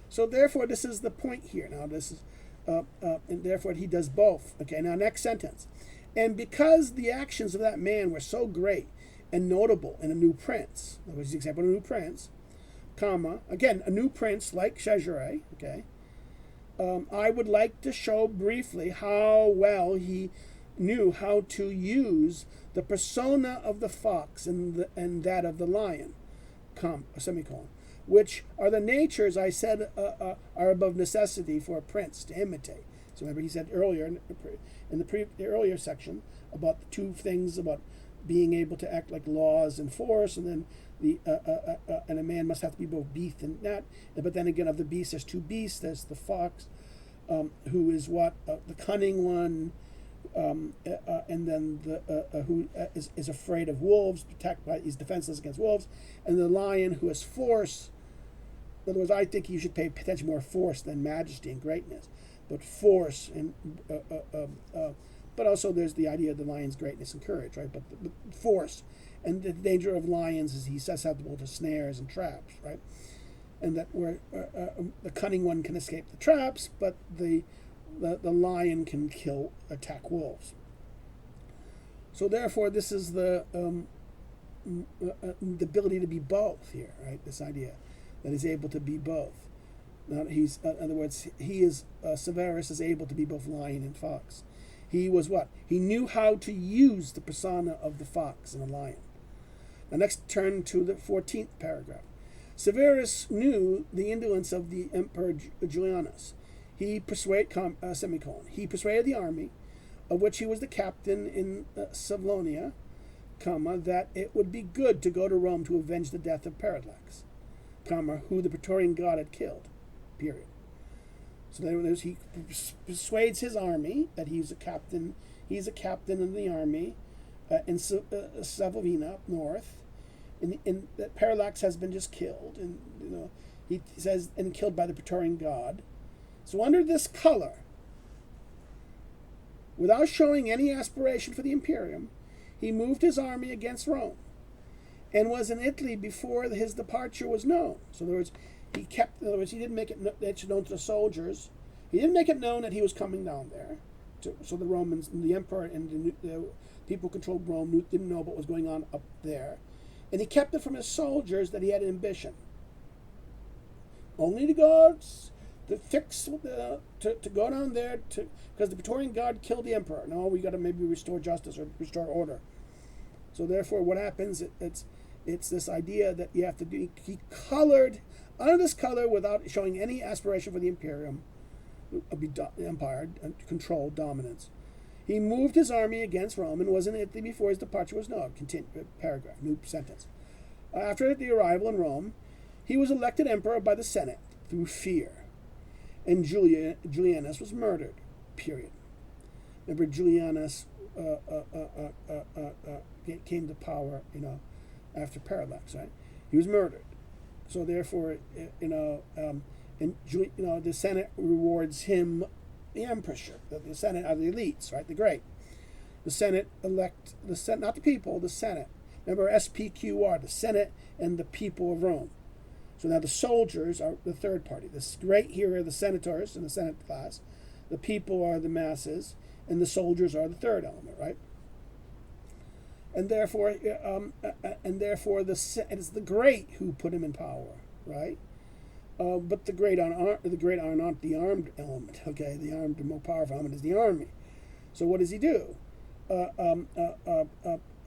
Speaker 1: so therefore this is the point here. Now this is, and therefore he does both. Okay, now next sentence, and because the actions of that man were so great and notable in a new prince, that was the example of a new prince, comma, again a new prince like Cesare. Okay. I would like to show briefly how well he knew how to use the persona of the fox and that of the lion, semicolon, which are the natures I said are above necessity for a prince to imitate. So remember, he said earlier in the earlier section about the two things about being able to act like laws and force, and then and a man must have to be both beast and that. But then again, of the beast, there's two beasts. There's the fox, who is the cunning one, and then who is afraid of wolves, he's defenseless against wolves, and the lion who is force. In other words, I think you should pay attention more force than majesty and greatness, but force and but also there's the idea of the lion's greatness and courage, right? But force, and the danger of lions is he's susceptible to snares and traps, right? And that where the cunning one can escape the traps, but the lion can attack wolves. So therefore, this is the ability to be both here, right? This idea that he's able to be both. Now he's, in other words, Severus is able to be both lion and fox. He was what? He knew how to use the persona of the fox and the lion. Now next, turn to the 14th paragraph. Severus knew the indolence of the Emperor Julianus. He persuaded the army, of which he was the captain in Savlonia, that it would be good to go to Rome to avenge the death of Perilax, who the Praetorian God had killed. Period. So he persuades his army that he's a captain. He's a captain of the army in Savlovina up north, and that Perilax has been just killed, and he says, and killed by the Praetorian God. So under this color, without showing any aspiration for the imperium, he moved his army against Rome, and was in Italy before his departure was known. So in other words, he didn't make it known to the soldiers. He didn't make it known that he was coming down there. So the Romans, the emperor, and the people who controlled Rome didn't know what was going on up there, and he kept it from his soldiers that he had ambition. Only the gods to fix to go down there because the Praetorian Guard killed the emperor. No, we got to maybe restore justice or restore order. So therefore, what happens? It's this idea that you have to do. He colored under this color without showing any aspiration for the imperium, empire, control, dominance. He moved his army against Rome and was in Italy before his departure was known. Paragraph, new sentence. After the arrival in Rome, he was elected emperor by the Senate through fear, and Julianus was murdered. Period. Remember, Julianus came to power, after Parallax, right? He was murdered. So therefore, and the Senate rewards him the emperorship. The Senate are the elites, right? The great. The Senate elect the Senate, not the people, the Senate. Remember, SPQR, the Senate and the people of Rome. So now the soldiers are the third party. This great here are the senators in the Senate class. The people are the masses, and the soldiers are the third element, right? And therefore, it's the great who put him in power, right? But the great are not the armed element. Okay, the armed, more powerful element is the army. So what does he do?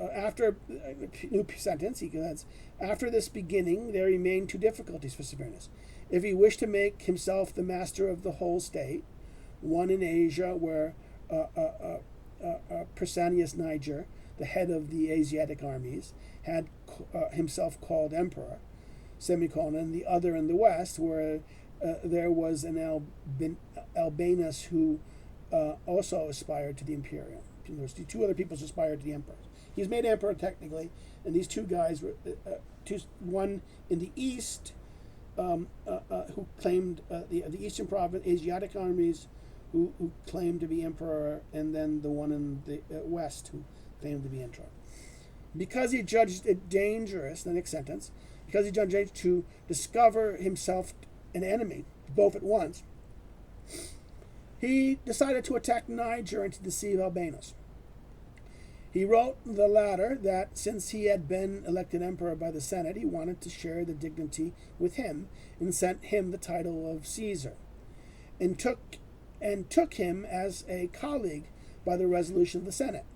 Speaker 1: After new sentence, he says, after this beginning, there remain two difficulties for Severinus. If he wished to make himself the master of the whole state, one in Asia, where Persanius Niger, the head of the Asiatic armies, had himself called emperor, and the other in the west, where there was an Albanus who also aspired to the imperium. There's two other people who aspired to the emperor. He's made emperor technically, and these two guys were one in the east who claimed the eastern province, Asiatic armies who claimed to be emperor, and then the one in the west who claimed to be emperor. Because he judged it dangerous, the next sentence, because he judged it to discover himself an enemy, both at once, he decided to attack Niger and to deceive Albanus. He wrote the latter that since he had been elected emperor by the Senate, he wanted to share the dignity with him and sent him the title of Caesar, and took him as a colleague by the resolution of the Senate.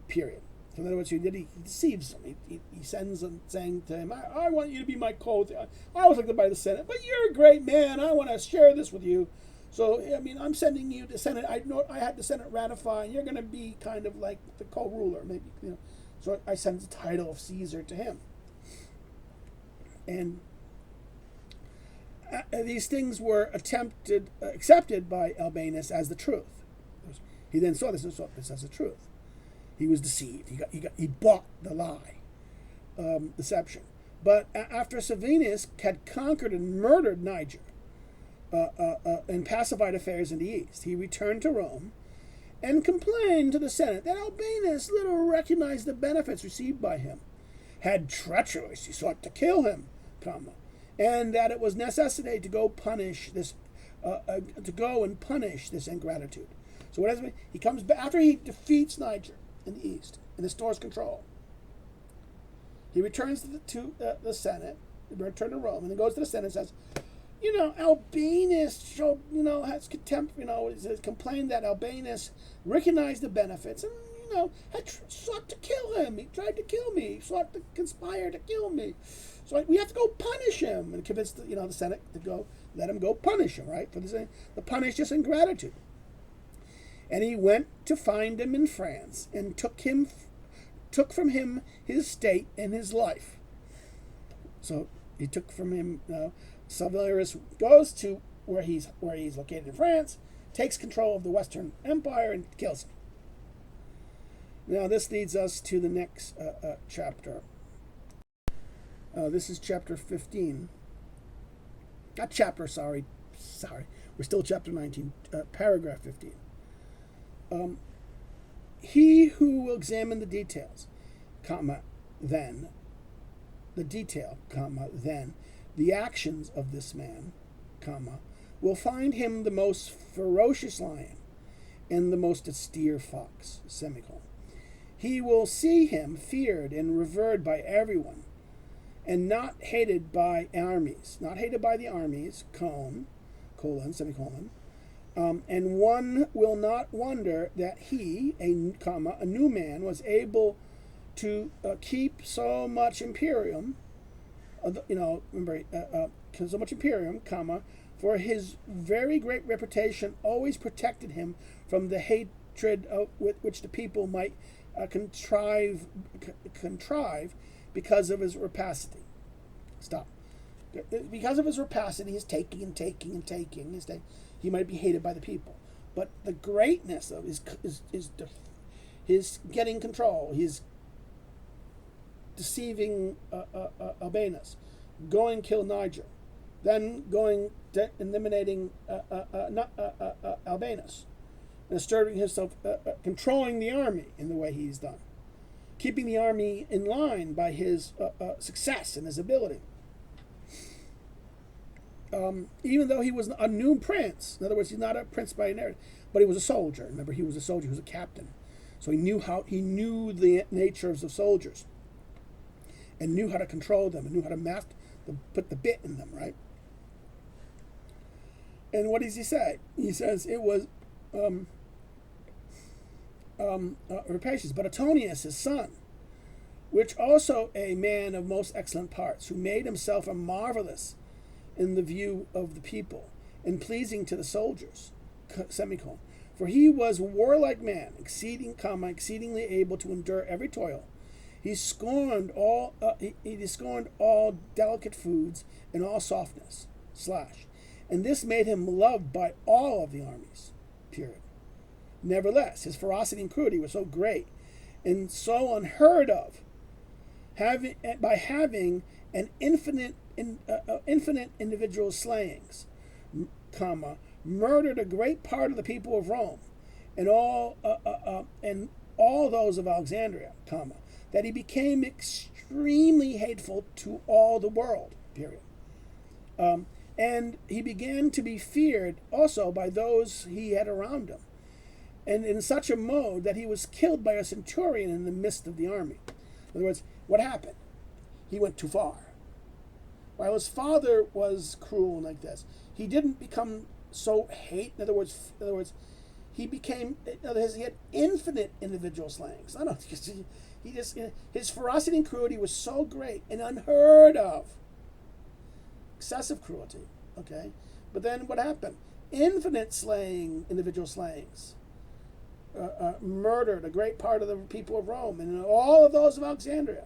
Speaker 1: Period. So in other words, he deceives him. He sends him saying to him, I want you to be my co-author. I was elected by the Senate, but you're a great man. I want to share this with you. So, I'm sending you the Senate. I had the Senate ratify, and you're going to be kind of like the co-ruler, maybe. So I send the title of Caesar to him. And these things were accepted by Albanus as the truth. He then saw this as the truth. He was deceived. He bought the lie, deception. But after Severinus had conquered and murdered Niger, and pacified affairs in the east, he returned to Rome and complained to the Senate that Albanus little recognized the benefits received by him, had treacherously sought to kill him, and that it was necessary to go and punish this ingratitude. So what does he comes back after he defeats Niger in the east and restores control. He returns to the Senate, returned to Rome, and then goes to the Senate and says, Albanus showed, has contempt, complained that Albanus recognized the benefits and, had sought to kill him. He tried to kill me. He sought to conspire to kill me. So we have to go punish him and convince the Senate to let him go punish him, right? For the punish this ingratitude. And he went to find him in France and took from him his state and his life. So he took from him. Severinus goes to where he's located in France, takes control of the Western Empire, and kills him. Now this leads us to the next chapter. This is chapter 15. Not chapter, sorry. We're still chapter 19, paragraph 15. He who will examine the details, then the actions of this man, will find him the most ferocious lion, and the most austere fox, semicolon. He will see him feared and revered by everyone, and not hated by armies, not hated by the armies, semicolon, and one will not wonder that he, a new man, was able to keep so much imperium, so much imperium, for his very great reputation always protected him from the hatred with which the people might contrive because of his rapacity. Stop. Because of his rapacity, his taking and taking and taking, he might be hated by the people. But the greatness of his getting control, his deceiving Albinus, going kill Niger, then going eliminating Albinus, and asserting himself, controlling the army in the way he's done, keeping the army in line by his success and his ability. Even though he was a new prince, in other words, he's not a prince by inheritance, but he was a soldier. Remember, he was a soldier, he was a captain, so he knew the nature of the soldiers, and knew how to control them, and knew how to put the bit in them, right? And what does he say? He says it was rapacious, but Antonius, his son, which also a man of most excellent parts, who made himself a marvelous in the view of the people, and pleasing to the soldiers, semicolon. For he was a warlike man, exceedingly able to endure every toil. He scorned all delicate foods and all softness, / and this made him loved by all of the armies, period. Nevertheless, his ferocity and cruelty were so great and so unheard of, by having an infinite individual slayings, murdered a great part of the people of Rome, and all those of Alexandria, that he became extremely hateful to all the world, period. And he began to be feared also by those he had around him, and in such a mode that he was killed by a centurion in the midst of the army. In other words, what happened? He went too far. While his father was cruel like this, he didn't become so hate. In other words, he had infinite individual slayings. I don't know. His ferocity and cruelty was so great and unheard of. Excessive cruelty, okay? But then what happened? Infinite individual slayings. Murdered a great part of the people of Rome and all of those of Alexandria.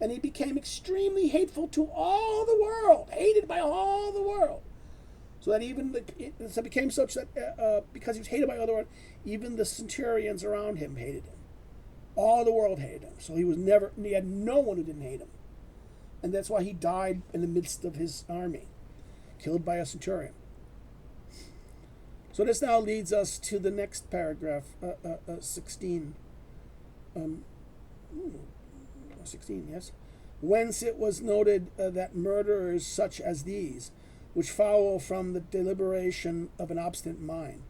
Speaker 1: And he became extremely hateful to all the world, hated by all the world. So that it became such that because he was hated by all the world, even the centurions around him hated him. All the world hated him. So he had no one who didn't hate him. And that's why he died in the midst of his army, killed by a centurion. So this now leads us to the next paragraph, 16. 16, yes. Whence it was noted that murderers such as these, which follow from the deliberation of an obstinate mind,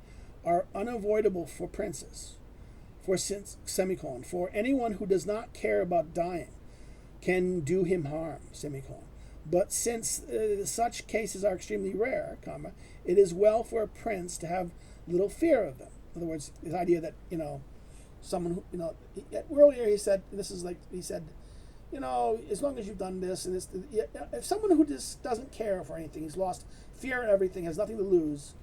Speaker 1: are unavoidable for princes. For anyone who does not care about dying can do him harm, But since such cases are extremely rare, it is well for a prince to have little fear of them. In other words, the idea that, someone who, earlier he said, as long as you've done this and this, if someone who just doesn't care for anything, he's lost fear of everything, has nothing to lose,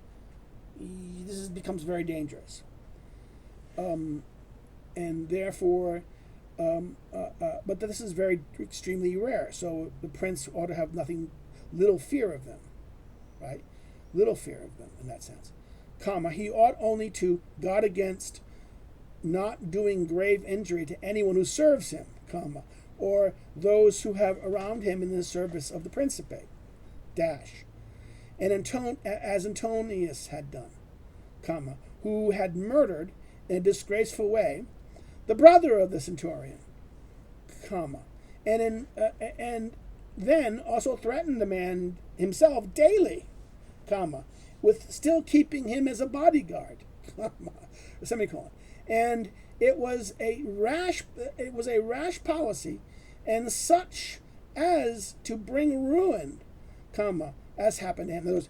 Speaker 1: this becomes very dangerous. And therefore, but this is very extremely rare. So the prince ought to have little fear of them, right? Little fear of them in that sense. He ought only to guard against not doing grave injury to anyone who serves him, or those who have around him in the service of the principate, and as Antonius had done, who had murdered in a disgraceful way the brother of the centurion, and then also threatened the man himself daily, with still keeping him as a bodyguard, semicolon. And it was a rash policy, and such as to bring ruin, as happened to him. In other words,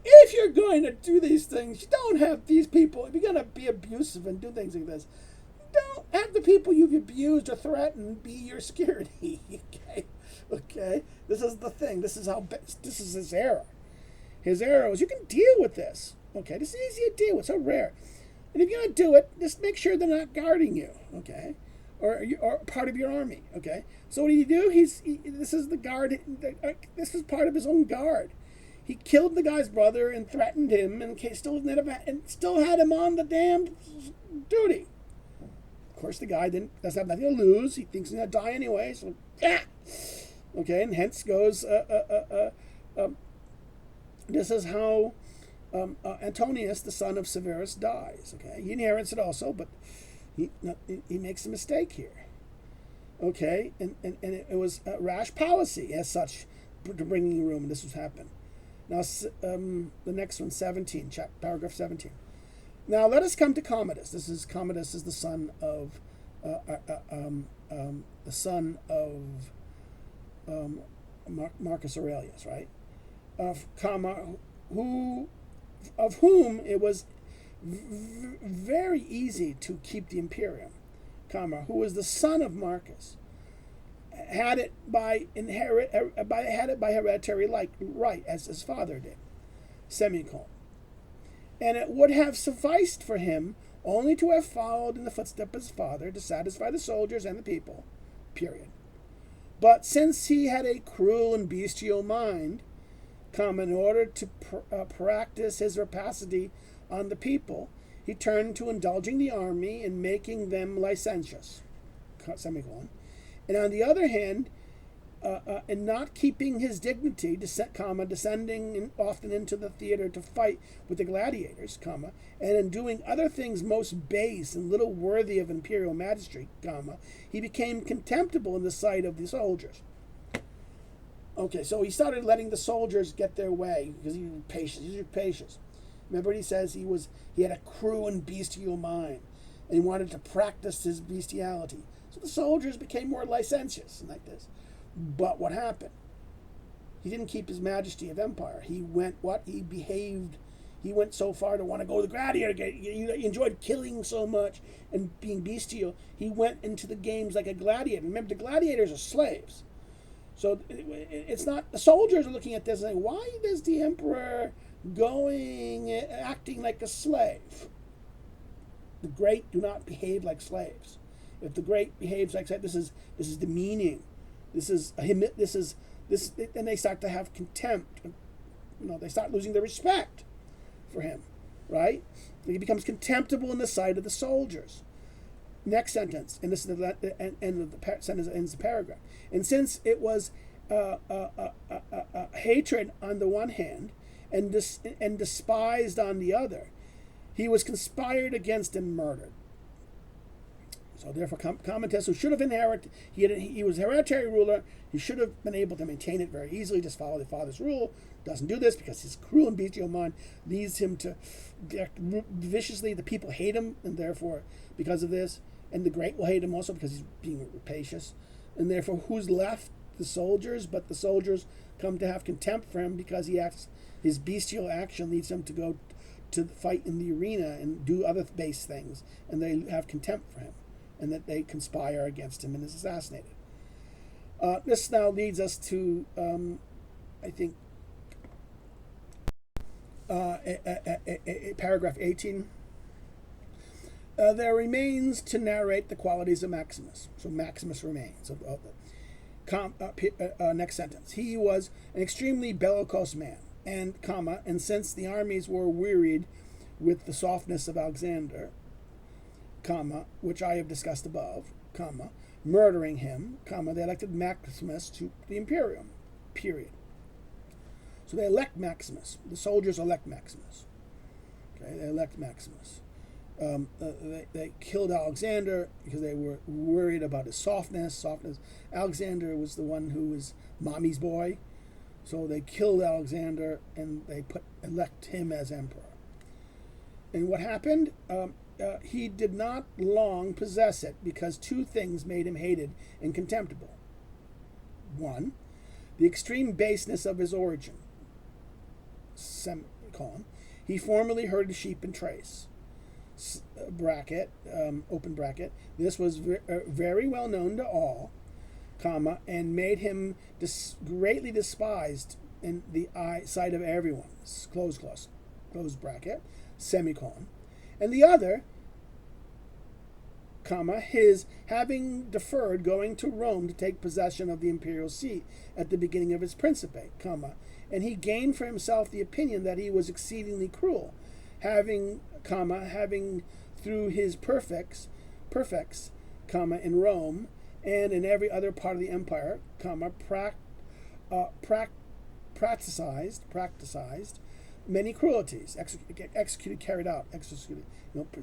Speaker 1: if you're going to do these things, you don't have these people. If you're going to be abusive and do things like this, don't have the people you've abused or threatened be your security. Okay. This is the thing. This is his error. His error is you can deal with this. Okay, this is easy to deal with. So rare. And if you're going to do it, just make sure they're not guarding you. Okay, or part of your army. Okay. So what do you do? This is the guard. This is part of his own guard. He killed the guy's brother and threatened him, and still had him on the damned duty. Of course, the guy doesn't have nothing to lose. He thinks he's gonna die anyway. So yeah. Okay, and hence goes. This is how Antonius, the son of Severus, dies. Okay, he inherits it also, but he makes a mistake here. Okay, and it was a rash policy as such to bringing room, and this was happened. Now, the next one, 17, paragraph 17. Now, let us come to Commodus. Commodus is the son of Marcus Aurelius, right? Of whom it was very easy to keep the imperium. Who was the son of Marcus, had it by hereditary right, as his father did. Semicolon. And it would have sufficed for him only to have followed in the footsteps of his father to satisfy the soldiers and the people. Period. But since he had a cruel and bestial mind, in order to practice his rapacity on the people, he turned to indulging the army and making them licentious. Semicolon. And on the other hand, in not keeping his dignity, descending often into the theater to fight with the gladiators, and in doing other things most base and little worthy of imperial majesty, he became contemptible in the sight of the soldiers. Okay, so he started letting the soldiers get their way because he was patient. Remember what he says? He had a cruel and bestial mind, and he wanted to practice his bestiality. So the soldiers became more licentious and like this. But what happened? He didn't keep his majesty of empire. He went so far to want to go to the gladiator game. He enjoyed killing so much and being bestial. He went into the games like a gladiator. Remember, the gladiators are slaves. So it's not, the soldiers are looking at this and saying, why is the emperor acting like a slave? The great do not behave like slaves. If the great behaves like slaves, this is demeaning. And they start to have contempt. They start losing their respect for him, right? He becomes contemptible in the sight of the soldiers. Next sentence, and this is the end of the sentence, ends the paragraph. And since it was hatred on the one hand and despised on the other, he was conspired against and murdered. So therefore, Commodus, who should have inherited, he was a hereditary ruler. He should have been able to maintain it very easily, just follow the father's rule. Doesn't do this because his cruel and bestial mind leads him to act viciously. The people hate him, and therefore, because of this, and the great will hate him also because he's being rapacious. And therefore, who's left? The soldiers, but the soldiers come to have contempt for him because his bestial action leads him to go to fight in the arena and do other base things, and they have contempt for him, and that they conspire against him and is assassinated. This now leads us to, I think, paragraph 18. There remains to narrate the qualities of Maximus. So Maximus remains. Next sentence. He was an extremely bellicose man, and since the armies were wearied with the softness of Alexander, which I have discussed above, murdering him, they elected Maximus to the imperium, period. So they elect Maximus. The soldiers elect Maximus. Okay, they elect Maximus. They killed Alexander because they were worried about his softness. Alexander was the one who was mommy's boy. So they killed Alexander and they elect him as emperor. And what happened? He did not long possess it because two things made him hated and contemptible. One, the extreme baseness of his origin. Semicolon. He formerly herded sheep and trace. Bracket, open bracket. This was very well known to all, comma, and made him greatly despised in the sight of everyone. Close bracket, semicolon. And the other, comma, his having deferred going to Rome to take possession of the imperial seat at the beginning of his principate, comma, and he gained for himself the opinion that he was exceedingly cruel, having through his perfects, in Rome and in every other part of the empire, practicized many cruelties,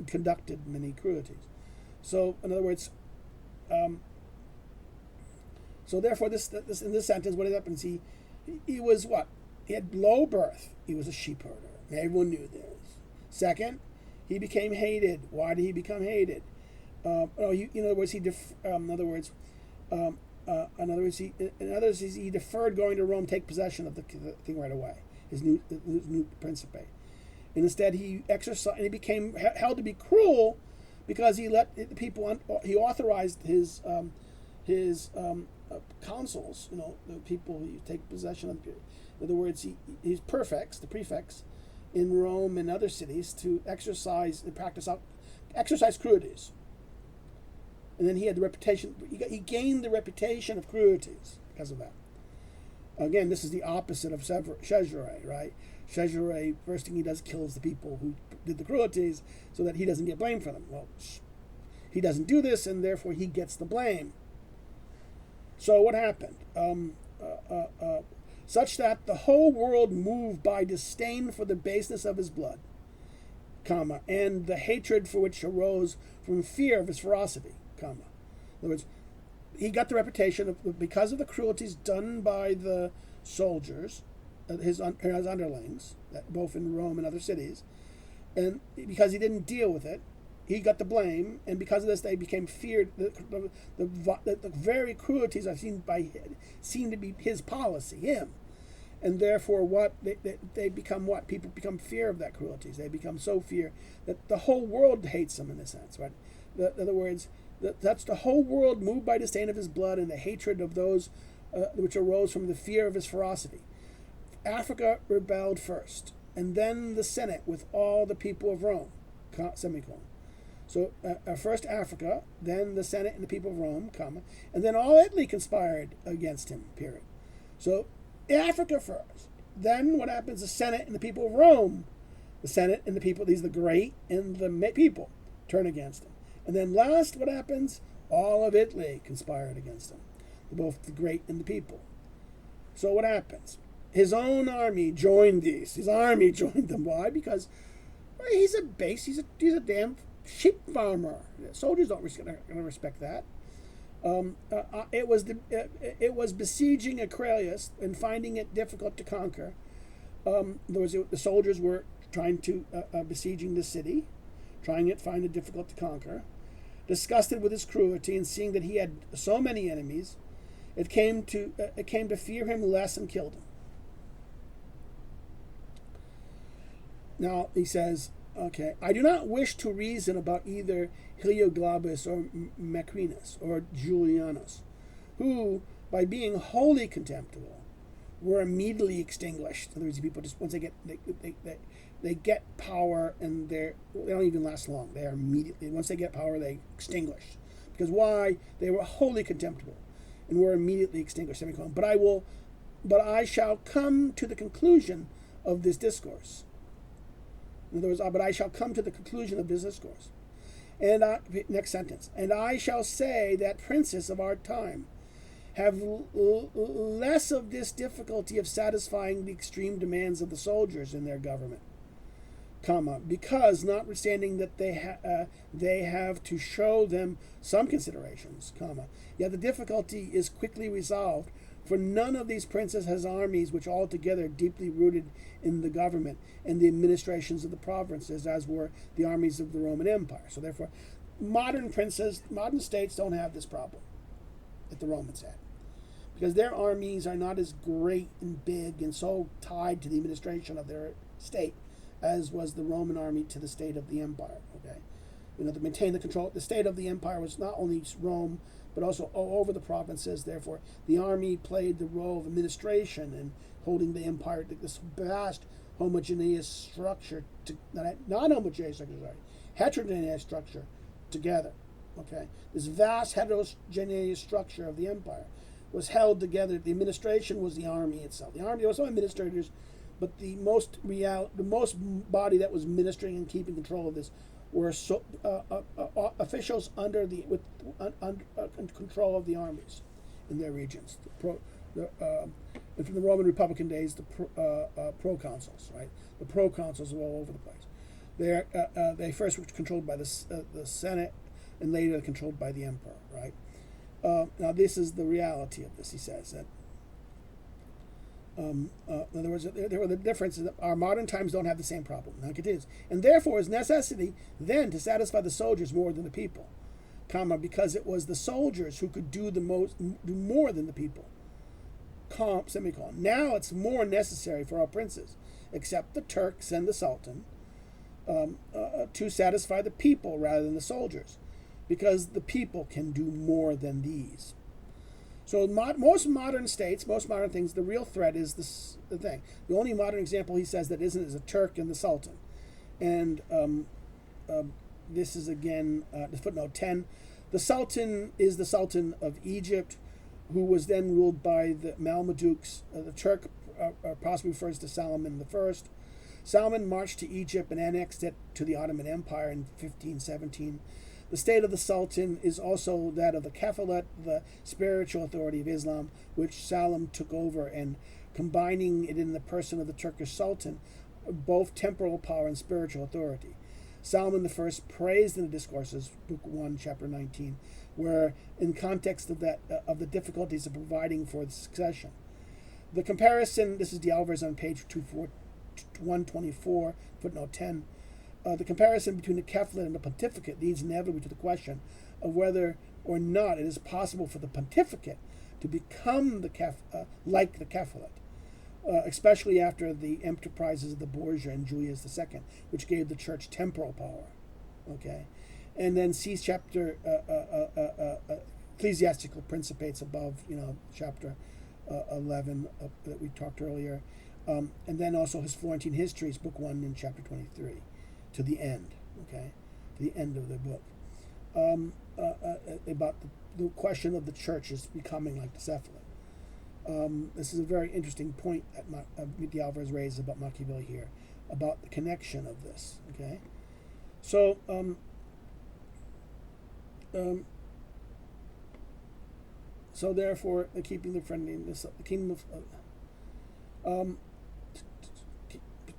Speaker 1: conducted many cruelties. So, in other words, so therefore, this in this sentence, what happens? He was what? He had low birth. He was a sheep herder. Everyone knew this. Second, he became hated. Why did he become hated? In other words, he deferred going to Rome, take possession of the thing right away. His new principate. And instead, he became held to be cruel because he let the people. He authorized his consuls, the people who take possession of. In other words, his prefects, the prefects, in Rome and other cities to exercise cruelties. And then he had the reputation. He gained the reputation of cruelties because of that. Again, this is the opposite of Caesare, right? Caesare, first thing he does, kills the people who did the cruelties so that he doesn't get blamed for them. Well, he doesn't do this, and therefore he gets the blame. So what happened? Such that the whole world moved by disdain for the baseness of his blood, comma, and the hatred for which arose from fear of his ferocity, comma. In other words, he got the reputation of, because of the cruelties done by the soldiers, his underlings, both in Rome and other cities, and because he didn't deal with it, he got the blame, and because of this, they became feared. The very cruelties I've seen seem to be his policy, him, and therefore, they become what people become fear of that cruelties. They become so fear that the whole world hates him in a sense, right? In other words, that's the whole world moved by disdain of his blood and the hatred of those which arose from the fear of his ferocity. Africa rebelled first, and then the Senate with all the people of Rome, semicolon. So first Africa, then the Senate and the people of Rome, comma, and then all Italy conspired against him, period. So Africa first. Then what happens? The Senate and the people of Rome, the Senate and the people, these are the great and the people, turn against him. And then last, what happens? All of Italy conspired against him, both the great and the people. So what happens? His own army joined these. His army joined them. Why? Because he's a damn sheep farmer. Soldiers don't going to respect that. It was besieging Aurelius and finding it difficult to conquer. The soldiers were trying to besieging the city, find it difficult to conquer. Disgusted with his cruelty and seeing that he had so many enemies, it came to fear him less and killed him. Now he says, okay, I do not wish to reason about either Helioglobus or Macrinus or Julianus, who, by being wholly contemptible, were immediately extinguished. In other words, people just once they get power and they don't even last long. They are immediately, once they get power, they extinguish. Because why? They were wholly contemptible and were immediately extinguished. Semicolon. But I shall come to the conclusion of this discourse. In other words, but I shall come to the conclusion of this discourse. And next sentence. And I shall say that princes of our time have less of this difficulty of satisfying the extreme demands of the soldiers in their government, comma, because notwithstanding that they have to show them some considerations, comma, yet the difficulty is quickly resolved, For none of these princes has armies which altogether deeply rooted in the government and the administrations of the provinces, as were the armies of the Roman Empire. So therefore, modern states don't have this problem that the Romans had, because their armies are not as great and big and so tied to the administration of their state as was the Roman army to the state of the empire. Okay, to maintain the control. The state of the empire was not only Rome, but also all over the provinces. Therefore, the army played the role of administration and holding the empire, this vast homogeneous structure, not homogeneous structure, sorry, heterogeneous structure together. Okay, this vast heterogeneous structure of the empire was held together. The administration was the army itself. The army was some administrators, but the most body that was ministering and keeping control of this were officials under control of the armies in their regions. And from the Roman Republican days, the proconsuls, right? The proconsuls were all over the place. They first were controlled by the Senate, and later controlled by the emperor, right? Now, this is the reality of this. He says that. In other words, there were the differences that our modern times don't have the same problem. Now it continues. And therefore is necessity then to satisfy the soldiers more than the people, because it was the soldiers who could do more than the people. Semicolon. Now it's more necessary for our princes, except the Turks and the Sultan, to satisfy the people rather than the soldiers, because the people can do more than these. So most modern states, most modern things, the real threat is the thing. The only modern example he says that isn't is a Turk and the Sultan. And this is again the footnote 10. The Sultan is the Sultan of Egypt, who was then ruled by the Mamelukes. The Turk possibly refers to Solomon I. Solomon marched to Egypt and annexed it to the Ottoman Empire in 1517. The state of the Sultan is also that of the Caliphate, the spiritual authority of Islam, which Salam took over, and combining it in the person of the Turkish Sultan, both temporal power and spiritual authority. Solomon I praised in the Discourses, Book 1, Chapter 19, where in context of that of the difficulties of providing for the succession. The comparison, this is the Alvarez on page 124, footnote 10. The comparison between the Caliphate and the pontificate leads inevitably to the question of whether or not it is possible for the pontificate to become like the Caliphate, especially after the enterprises of the Borgia and Julius II, which gave the church temporal power. Okay, and then see chapter Ecclesiastical Principates above, chapter 11 that we talked earlier, and then also his Florentine Histories, Book 1 in chapter 23. To the end, okay, to the end of the book, about the question of the church is becoming like the Cephalid. This is a very interesting point that Alvarez raises about Machiavelli here, about the connection of this. Okay, so so therefore, keeping the friendliness, the kingdom of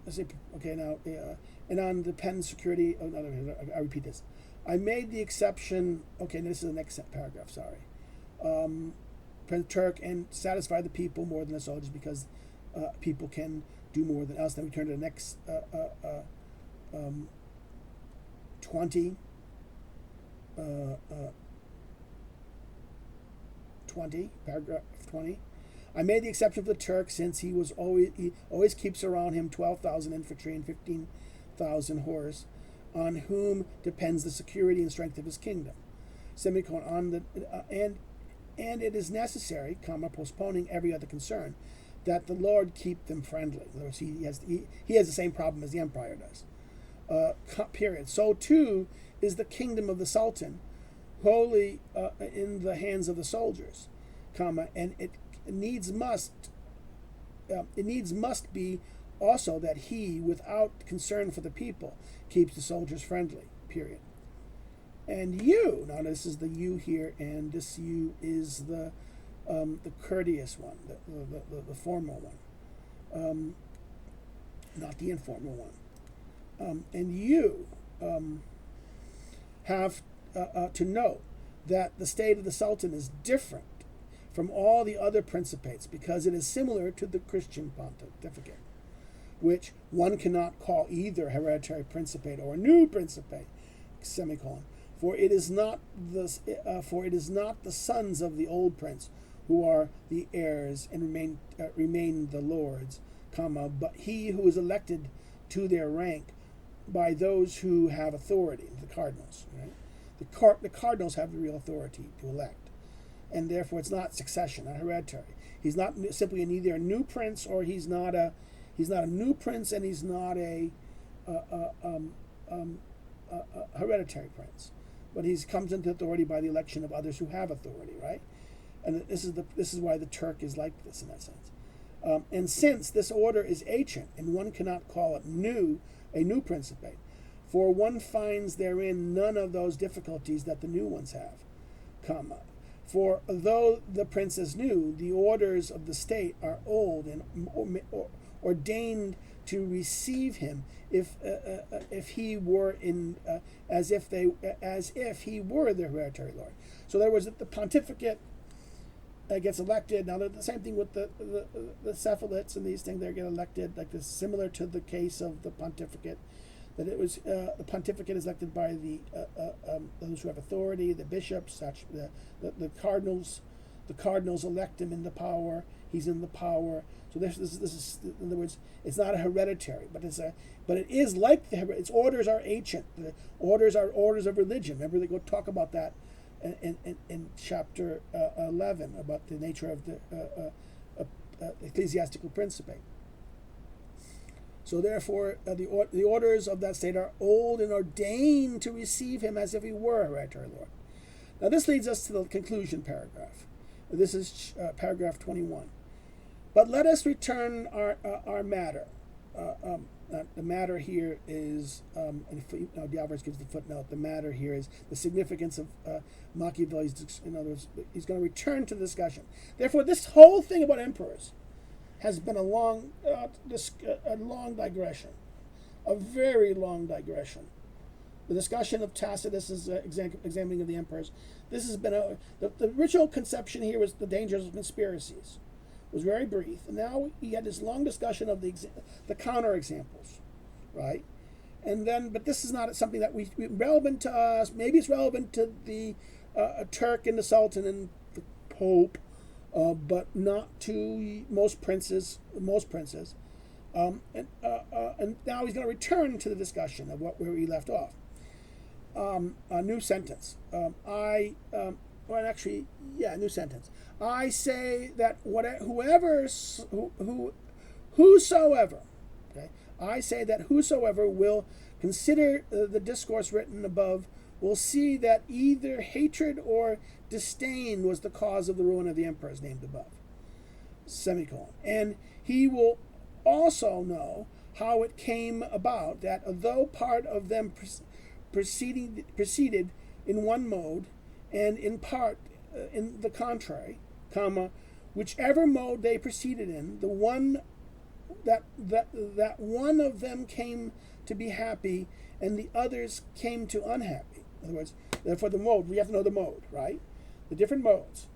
Speaker 1: let's see, okay now. And on the pen security, I repeat this. I made the exception, okay, this is the next paragraph, sorry. Turk and satisfy the people more than the soldiers, because people can do more than us. Then we turn to the next 20. 20, paragraph 20. I made the exception for the Turk, since he always keeps around him 12,000 infantry and 15,000 horse, on whom depends the security and strength of his kingdom. Semicolon, and it is necessary, postponing every other concern, that the Lord keep them friendly. In other words, he has the same problem as the empire does. Period. So too is the kingdom of the Sultan, wholly in the hands of the soldiers, and it needs must be also that he, without concern for the people, keeps the soldiers friendly, period. And you, now this is the you here, and this you is the courteous one, the formal one, not the informal one. And you have to know that the state of the Sultan is different from all the other principates, because it is similar to the Christian pontificate, which one cannot call either hereditary principate or a new principate, semicolon. For it is not the sons of the old prince who are the heirs and remain the lords, comma, but he who is elected to their rank by those who have authority, the cardinals. Right? The cardinals have the real authority to elect, and therefore it's not succession, not hereditary. He's not simply either a new prince, or he's not a new prince, and he's not a hereditary prince, but he comes into authority by the election of others who have authority, right? And this is why the Turk is like this in that sense. And since this order is ancient, and one cannot call it a new principate, for one finds therein none of those difficulties that the new ones have, comma. For though the prince is new, the orders of the state are old and ordained to receive him if he were as if he were the hereditary lord. So there was the pontificate gets elected. Now the same thing with the cephalates and these things. They get elected like this, similar to the case of the pontificate. That it was the pontificate is elected by the those who have authority, the bishops, the cardinals. The cardinals elect him into power. He's in the power. So this is, in other words, it's not a hereditary, but it is like its orders are ancient. The orders are orders of religion. Remember, they go talk about that in chapter 11 about the nature of the ecclesiastical principate. So therefore, the orders of that state are old and ordained to receive him as if he were a hereditary lord. Now this leads us to the conclusion paragraph. This is paragraph 21. But let us return our matter. The matter here is, D'Alvarez gives the footnote, the matter here is the significance of Machiavelli's, in other words, he's going to return to the discussion. Therefore, this whole thing about emperors has been a long digression, a very long digression. The discussion of Tacitus' examining of the emperors. This has been the original conception here was the dangers of conspiracies. It was very brief, and now he had this long discussion of the counter examples, right? And then, but this is not something that we relevant to us. Maybe it's relevant to the Turk and the Sultan and the Pope, but not to most princes. And now he's going to return to the discussion of where we left off. A new sentence. New sentence. I say that whosoever, okay, I say that whosoever will consider the discourse written above will see that either hatred or disdain was the cause of the ruin of the emperors named above, semicolon. And he will also know how it came about that though part of them proceeded in one mode, and in part in the contrary, comma, whichever mode they proceeded in, the one that one of them came to be happy and the others came to unhappy. In other words, therefore the mode, we have to know the mode, right? The different modes.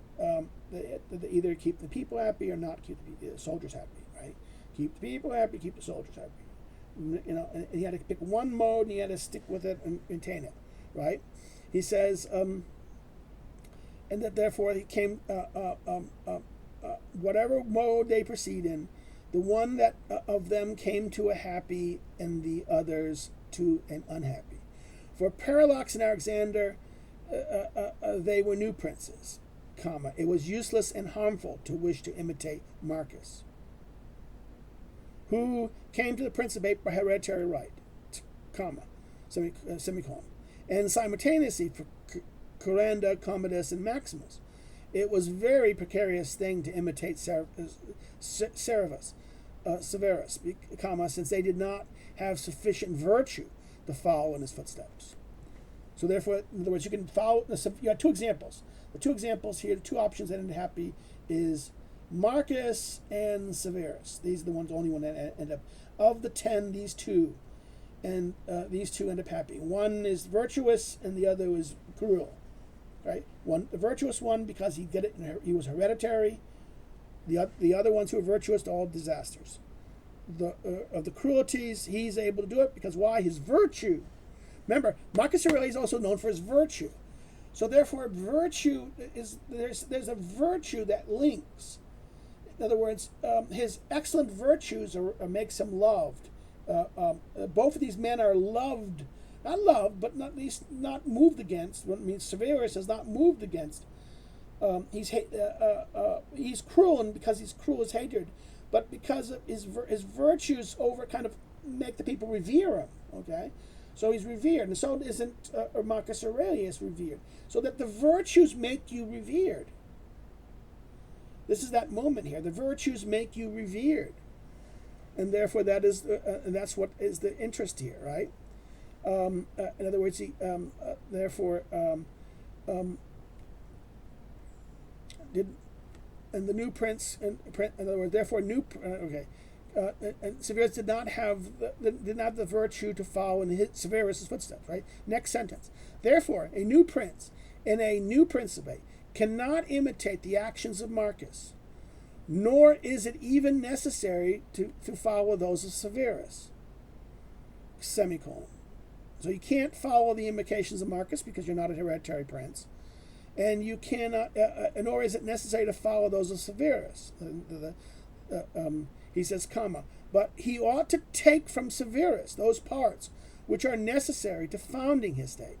Speaker 1: They either keep the people happy or not keep the soldiers happy, right? Keep the people happy, keep the soldiers happy. You know, and he had to pick one mode and he had to stick with it and maintain it, right? He says, and that therefore he came, whatever mode they proceed in, the one that of them came to a happy and the others to an unhappy. For Parallax and Alexander, they were new princes, comma. It was useless and harmful to wish to imitate Marcus, who came to the principate by hereditary right, comma, semicolon. And simultaneously for Coranda, Commodus, and Maximus. It was a very precarious thing to imitate Severus, comma, since they did not have sufficient virtue to follow in his footsteps. So therefore, in other words, you can follow, you have two examples. The two examples here, the two options that ended happy is Marcus and Severus. These are the ones, only one that end up. Of the 10, these two end up happy. One is virtuous and the other is cruel. right? One, the virtuous one, because he was hereditary. The other ones who are virtuous, they're all disasters. Of the cruelties, he's able to do it because why? His virtue. Remember, Marcus Aurelius is also known for his virtue. So therefore, virtue is there's a virtue that links. In other words, his excellent virtues makes him loved. Both of these men are loved, not loved, but not at least not moved against. What means Severus is not moved against. He's cruel, and because he's cruel is hated, but because of his virtues over kind of make the people revere him. Okay, so he's revered, and so isn't Marcus Aurelius revered. So that the virtues make you revered. This is that moment here. The virtues make you revered, and therefore that is and that's what is the interest here, right? In other words, and the new prince, in other words, therefore and Severus did not have the virtue to follow in Severus's footsteps, right? Next sentence. Therefore, a new prince in a new principate cannot imitate the actions of Marcus, nor is it even necessary to follow those of Severus. Semicolon. So you can't follow the imitations of Marcus because you're not a hereditary prince. And you cannot, nor is it necessary to follow those of Severus. He says, comma, but he ought to take from Severus those parts which are necessary to founding his state,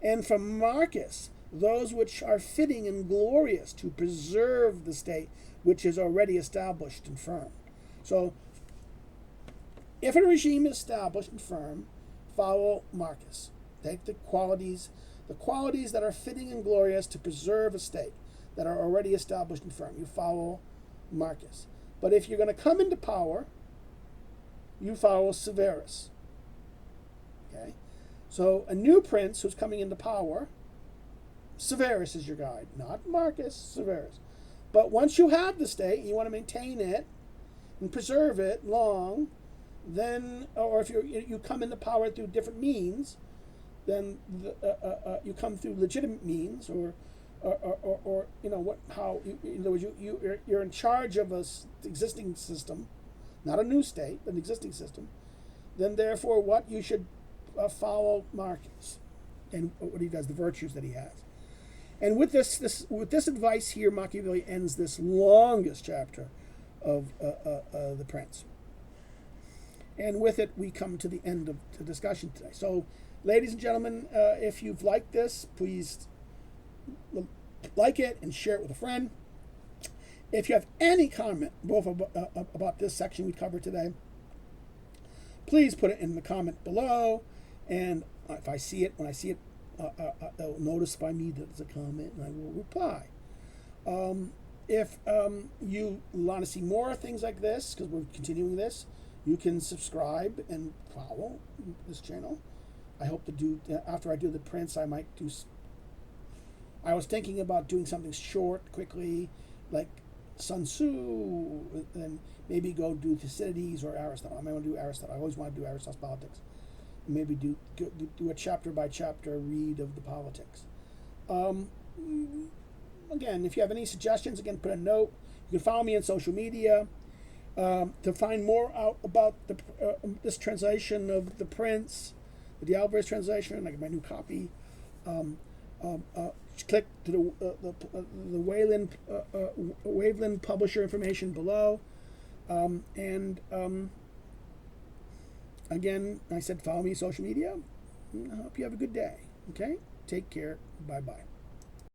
Speaker 1: and from Marcus those which are fitting and glorious to preserve the state which is already established and firm. So, if a regime is established and firm, follow Marcus. Take the qualities that are fitting and glorious to preserve a state that are already established and firm. You follow Marcus. But if you're going to come into power, you follow Severus. Okay? So a new prince who's coming into power, Severus is your guide, not Marcus, Severus. But once you have the state, you want to maintain it and preserve it long, then, or if you come into power through different means, then you come through legitimate means, or you know what? How in other words, you're in charge of a existing system, not a new state, but an existing system. Then, therefore, what you should follow Marcus, and what he does, the virtues that he has. And with this advice here, Machiavelli ends this longest chapter of the Prince. And with it, we come to the end of the discussion today. So, ladies and gentlemen, if you've liked this, please like it and share it with a friend. If you have any comment both about this section we covered today, please put it in the comment below. And if I see it, when I see it, it'll notify me that it's a comment, and I will reply. If you want to see more things like this, because we're continuing this, you can subscribe and follow this channel. I hope to do, after I do the Prince, I might do, I was thinking about doing something short, quickly, like Sun Tzu, and maybe go do Thucydides or Aristotle. I might want to do Aristotle. I always want to do Aristotle's politics. Maybe do a chapter by chapter read of the politics. Again, if you have any suggestions, again, put a note. You can follow me on social media. To find more out about this translation of the Prince, the Alvarez translation, like my new copy, click to the Waveland publisher information below. Again, I said follow me on social media. I hope you have a good day. Okay? Take care. Bye-bye.